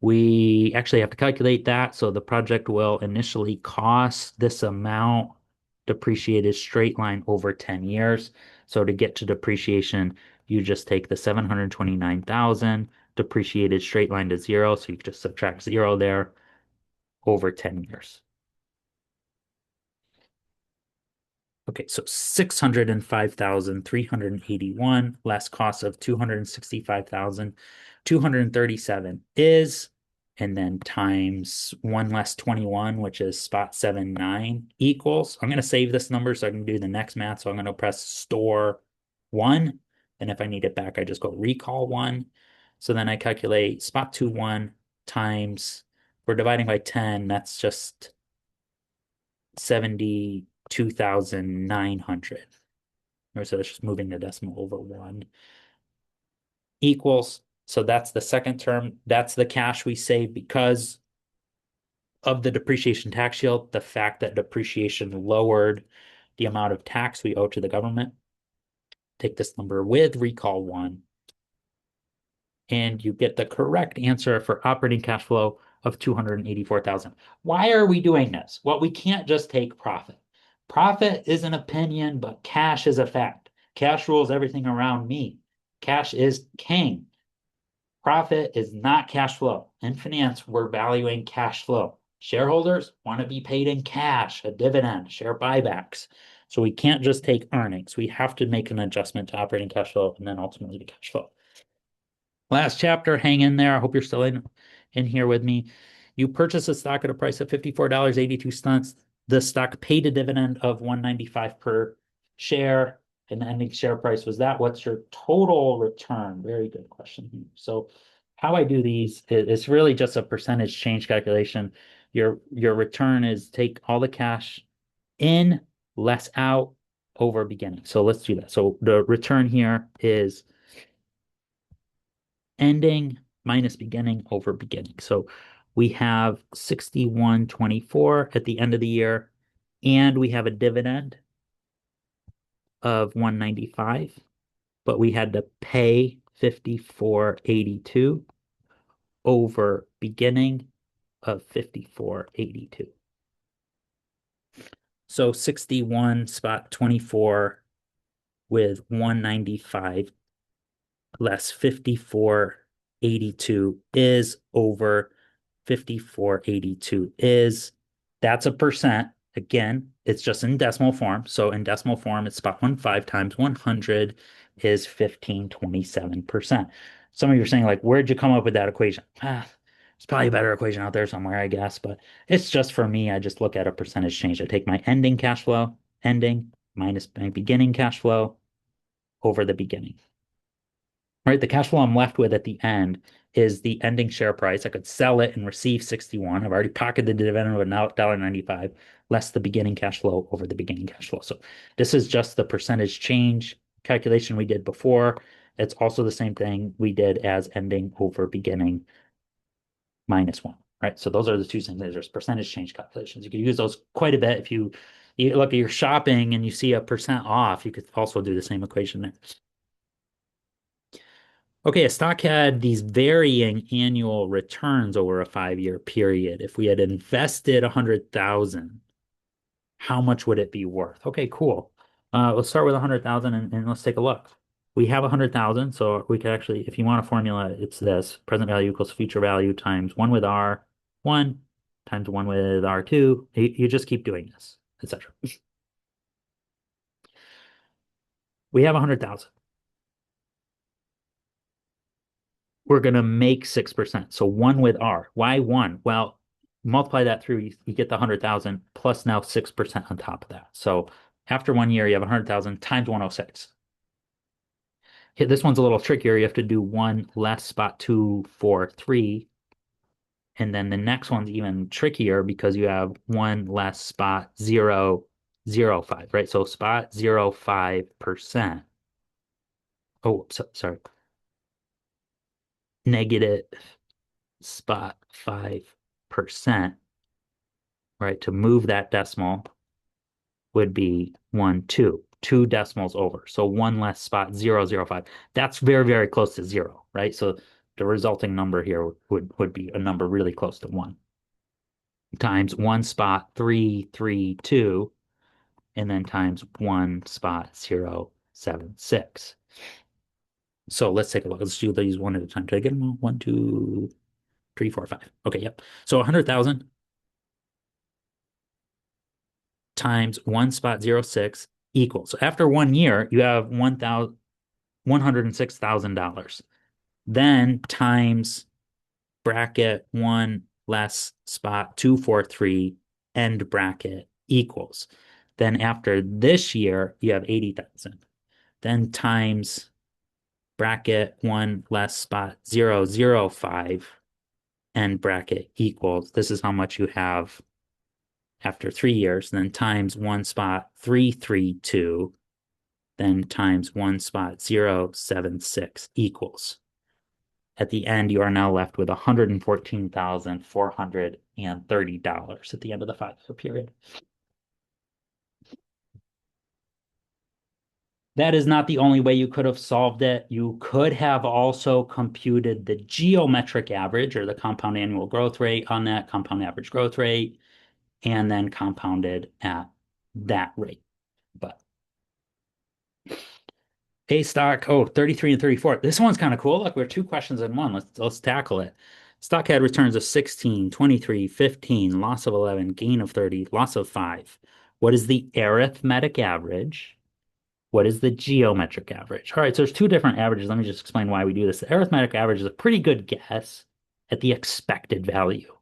We actually have to calculate that. So the project will initially cost this amount depreciated straight line over 10 years. So to get to depreciation, you just take the 729,000 depreciated straight line to zero. So you just subtract zero there over 10 years. Okay, so 605,381 less cost of 265,237 is, and then times one less 21, which is spot 79 equals. I'm going to save this number so I can do the next math. So I'm going to press store one. And if I need it back, I just go recall one. So then I calculate spot 21 times, we're dividing by 10, that's just 72,900. Or so it's just moving the decimal over one equals. So that's the second term. That's the cash we save because of the depreciation tax shield, the fact that depreciation lowered the amount of tax we owe to the government. Take this number with recall one, and you get the correct answer for operating cash flow of 284,000. Why are we doing this? Well, we can't just take profit. Profit is an opinion, but cash is a fact. Cash rules everything around me. Cash is king. Profit is not cash flow. In finance, we're valuing cash flow. Shareholders want to be paid in cash, a dividend, share buybacks. So we can't just take earnings. We have to make an adjustment to operating cash flow and then ultimately to cash flow. Last chapter, hang in there. I hope you're still in here with me. You purchase a stock at a price of $54.82. The stock paid a dividend of $1.95 per share, and the ending share price was that. What's your total return? Very good question here. So how I do these is really just a percentage change calculation. Your return is take all the cash in, less out over beginning. So let's do that. So the return here is ending minus beginning over beginning. So we have 61.24 at the end of the year, and we have a dividend of 195, but we had to pay 54.82 over beginning of 54.82. So 61 spot 24 with 195 less 5482 is over 5482 is. That's a percent. Again, it's just in decimal form. So in decimal form, it's about 1.5 times 100 is 1527%. Some of you are saying, like, where'd you come up with that equation? It's probably a better equation out there somewhere, I guess, but it's just for me. I just look at a percentage change. I take my ending cash flow, ending minus my beginning cash flow over the beginning. Right? The cash flow I'm left with at the end is the ending share price. I could sell it and receive 61. I've already pocketed the dividend of $1.95, less the beginning cash flow over the beginning cash flow. So this is just the percentage change calculation we did before. It's also the same thing we did as ending over beginning minus one, right? So those are the two things. There's percentage change calculations. You could use those quite a bit if you look at your shopping and you see a percent off. You could also do the same equation there. Okay, a stock had these varying annual returns over a 5-year period. If we had invested 100,000, how much would it be worth? Okay, cool. Let's start with 100,000 and let's take a look. We have 100,000, so we could actually, if you want a formula, it's this: present value equals future value times 1 with R1 times 1 with R2. You just keep doing this, etc. We have 100,000. We're going to make 6%. So 1 with R. Why 1? Well, multiply that through, you get the 100,000 plus now 6% on top of that. So after 1 year, you have 100,000 times 106. This one's a little trickier. You have to do 1 less spot 243. And then the next one's even trickier because you have 1 less spot 0.005, right? So spot 0.5%. Oh, sorry. Negative spot 5%, right? To move that decimal would be 1, 2, 2 decimals over. So 1 less spot 0.005. That's very, very close to 0, right? So the resulting number here would be a number really close to 1 times 1 spot 332 and then times 1 spot 0.76. So let's take a look. Let's do these one at a time. Did I get them all? 1, 2, 3, 4, 5. Okay, yep. So 100,000 times 1 spot 0.6 equals. So after 1 year, you have $106,000. Then times bracket 1 less spot 243 end bracket equals. Then after this year, you have 80,000. Then times bracket 1 less spot 0.005 end bracket equals. This is how much you have after 3 years. Then times 1 spot 332, then times 1 spot 0.76 equals. At the end, you are now left with $114,430 at the end of the 5-year period. That is not the only way you could have solved it. You could have also computed the geometric average or the compound annual growth rate on that compound average growth rate and then compounded at that rate. But A stock, 33 and 34. This one's kind of cool. Look, we're 2 questions in one. Let's tackle it. Stock had returns of 16, 23, 15, loss of 11, gain of 30, loss of 5. What is the arithmetic average? What is the geometric average? All right, so there's 2 different averages. Let me just explain why we do this. The arithmetic average is a pretty good guess at the expected value.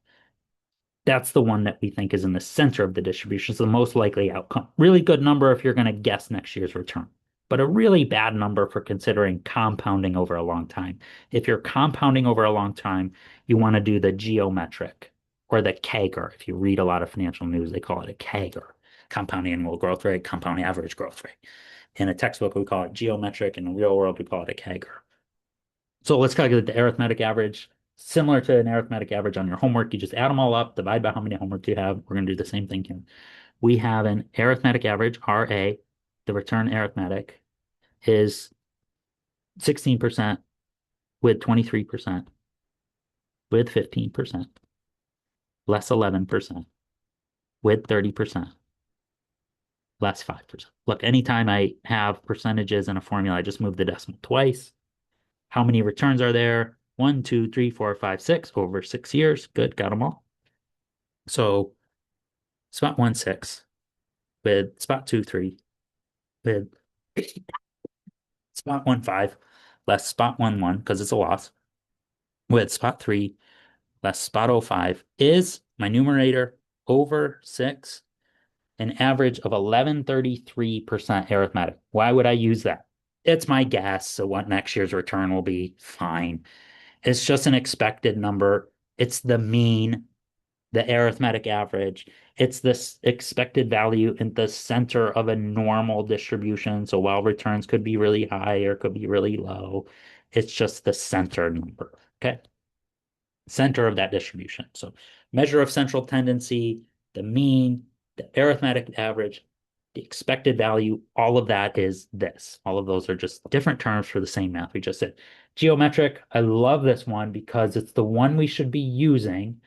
That's the one that we think is in the center of the distribution. It's the most likely outcome. Really good number if you're going to guess next year's return, but a really bad number for considering compounding over a long time. If you're compounding over a long time, you want to do the geometric or the CAGR. If you read a lot of financial news, they call it a CAGR, compound annual growth rate, compound average growth rate. In a textbook, we call it geometric. In the real world, we call it a CAGR. So let's calculate the arithmetic average. Similar to an arithmetic average on your homework, you just add them all up, divide by how many homework you have. We're going to do the same thing here. We have an arithmetic average, RA. The return arithmetic is 16% with 23%, with 15%, less 11%, with 30%, less 5%. Look, anytime I have percentages in a formula, I just move the decimal twice. How many returns are there? 1, 2, 3, 4, 5, 6 over 6 years. Good, got them all. So spot 1, 6 with spot 2, 3 with spot 1, 5 less spot 1, 1 because it's a loss with spot 3 less spot 0, 5 is my numerator over 6, an average of 11.33% arithmetic. Why would I use that? It's my guess. So what next year's return will be fine. It's just an expected number. It's the mean, the arithmetic average. It's this expected value in the center of a normal distribution. So while returns could be really high or could be really low, it's just the center number. Okay. Center of that distribution. So measure of central tendency, the mean, the arithmetic average, the expected value, all of that is this. All of those are just different terms for the same math we just did. Geometric, I love this one because it's the one we should be using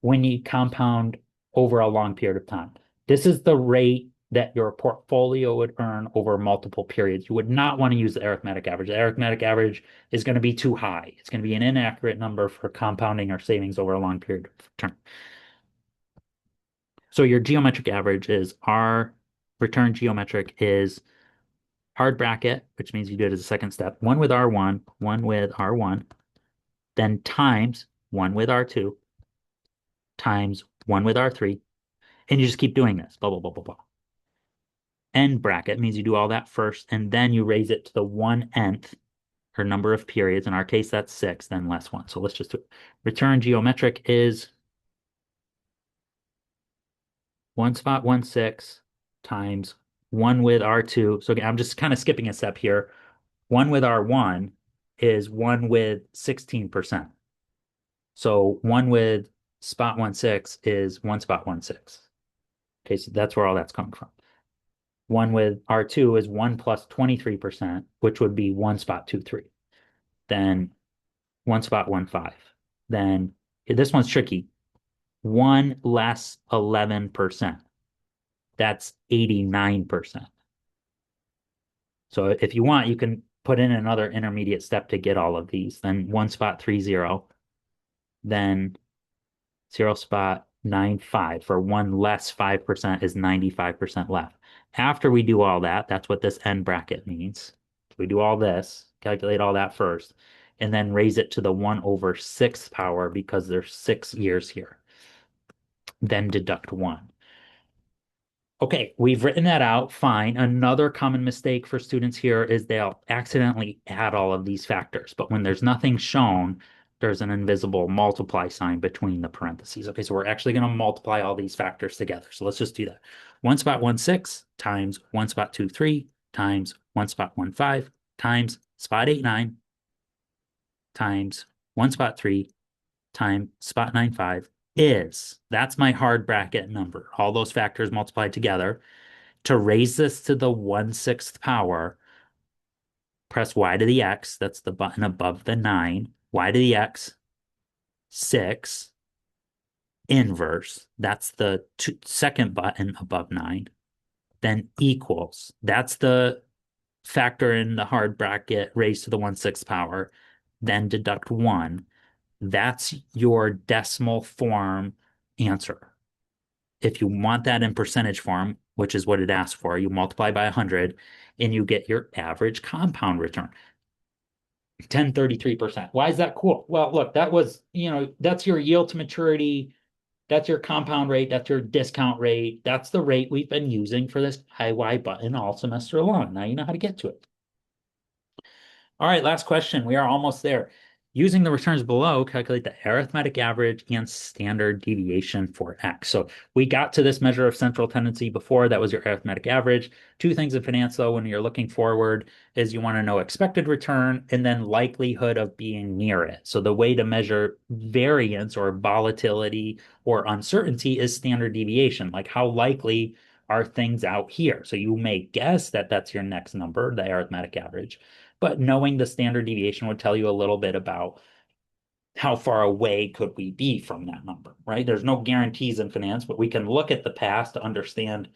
when you compound over a long period of time. This is the rate that your portfolio would earn over multiple periods. You would not want to use the arithmetic average. The arithmetic average is going to be too high. It's going to be an inaccurate number for compounding our savings over a long period of time. So your geometric average is our return geometric is hard bracket, which means you do it as a second step, one with R1, one with R1, then times one with R2, times one with R3, and you just keep doing this, blah, blah, blah, blah, blah. End bracket means you do all that first, and then you raise it to the 1/nth or number of periods. In our case, that's 6, then less 1. So let's just do it. Return geometric is 1 spot 1, 6 times 1 with R2. So again, I'm just kind of skipping a step here. 1 with R1 is 1 with 16%. So 1 with spot 1, 6 is 1 spot 1, 6. Okay, so that's where all that's coming from. 1 with R2 is 1 plus 23%, which would be 1 spot 2, 3. Then 1 spot 1, 5. Then this one's tricky. 1 less 11%. That's 89%. So if you want, you can put in another intermediate step to get all of these. Then 1 spot 3, 0. Then 0 spot 9, 5 for 1 less 5% is 95% left. After we do all that, that's what this end bracket means. We do all this, calculate all that first, and then raise it to the 1/6 power because there's 6 years here. Then deduct 1. Okay, we've written that out. Fine. Another common mistake for students here is they'll accidentally add all of these factors. But when there's nothing shown, there's an invisible multiply sign between the parentheses. Okay, so we're actually going to multiply all these factors together. So let's just do that. 1 spot 1, 6 times 1 spot 2, 3 times 1 spot 1, 5 times spot 8, 9 times 1 spot 3 times spot 9, 5 is, that's my hard bracket number. All those factors multiplied together. To raise this to the 1/6 power, press Y to the X. That's the button above the 9. Y to the X, 6. Inverse. That's the second button above 9. Then equals. That's the factor in the hard bracket raised to the 1/6 power. Then deduct 1. That's your decimal form answer. If you want that in percentage form, which is what it asks for, you multiply by 100 and you get your average compound return. 10.33%. Why is that cool? Well, look, that was, that's your yield to maturity. That's your compound rate. That's your discount rate. That's the rate we've been using for this IY button all semester long. Now you know how to get to it. All right, last question. We are almost there. Using the returns below, calculate the arithmetic average and standard deviation for X. So we got to this measure of central tendency before. That was your arithmetic average. Two things in finance, though, when you're looking forward is you want to know expected return and then likelihood of being near it. So the way to measure variance or volatility or uncertainty is standard deviation. Like how likely are things out here? So you may guess that that's your next number, the arithmetic average. But knowing the standard deviation would tell you a little bit about how far away could we be from that number, right? There's no guarantees in finance, but we can look at the past to understand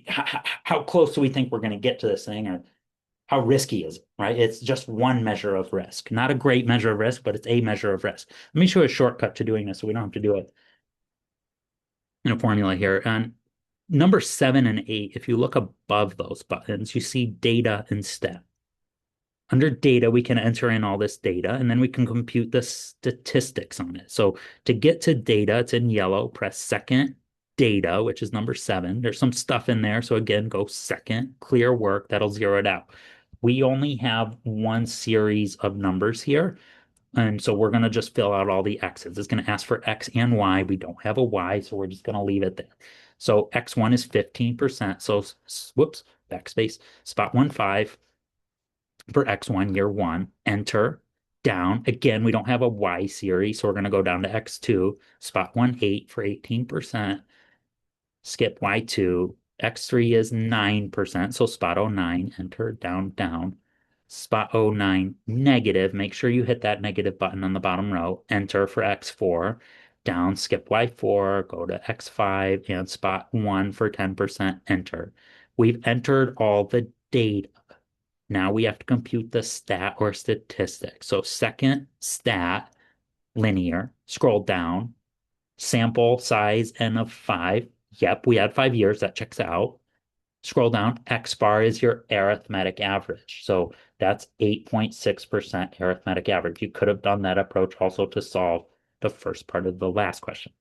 how close do we think we're going to get to this thing, or how risky is it, right? It's just one measure of risk, not a great measure of risk, but it's a measure of risk. Let me show you a shortcut to doing this so we don't have to do it in a formula here. And number 7 and 8, if you look above those buttons, you see data instead. Under data, we can enter in all this data and then we can compute the statistics on it. So to get to data, it's in yellow, press second data, which is number 7. There's some stuff in there. So again, go second, clear work, that'll zero it out. We only have one series of numbers here. And so we're going to just fill out all the X's. It's going to ask for X and Y. We don't have a Y, so we're just going to leave it there. So X1 is 15%. So whoops, backspace, spot 1 5 for X1 year one, enter down. Again, we don't have a Y series, so we're going to go down to X2, spot 1 8 for 18%, skip Y2. X3 is 9%, so spot 09, enter down, down. Spot 09, negative. Make sure you hit that negative button on the bottom row. Enter for X4. Down, skip Y4, go to X5, and spot 1 for 10%, enter. We've entered all the data. Now we have to compute the stat or statistic. So second stat, linear, scroll down, sample size N of 5. Yep, we had 5 years. That checks out. Scroll down. X bar is your arithmetic average. So that's 8.6% arithmetic average. You could have done that approach also to solve the first part of the last question.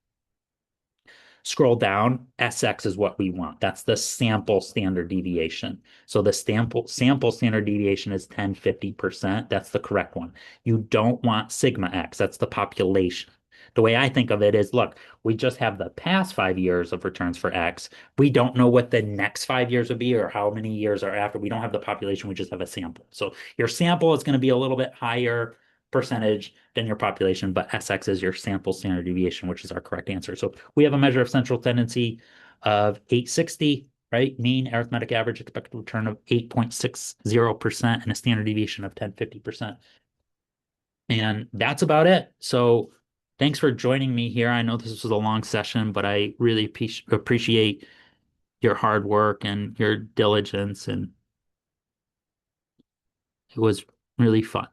Scroll down, SX is what we want. That's the sample standard deviation. So the sample standard deviation is 10-50%. That's the correct one. You don't want sigma X. That's the population. The way I think of it is, look, we just have the past 5 years of returns for X. We don't know what the next 5 years would be or how many years are after. We don't have the population. We just have a sample. So your sample is going to be a little bit higher percentage than your population, but SX is your sample standard deviation, which is our correct answer. So we have a measure of central tendency of 860, right? Mean arithmetic average expected return of 8.60% and a standard deviation of 10-50%. And that's about it. So thanks for joining me here. I know this was a long session, but I really appreciate your hard work and your diligence, and it was really fun.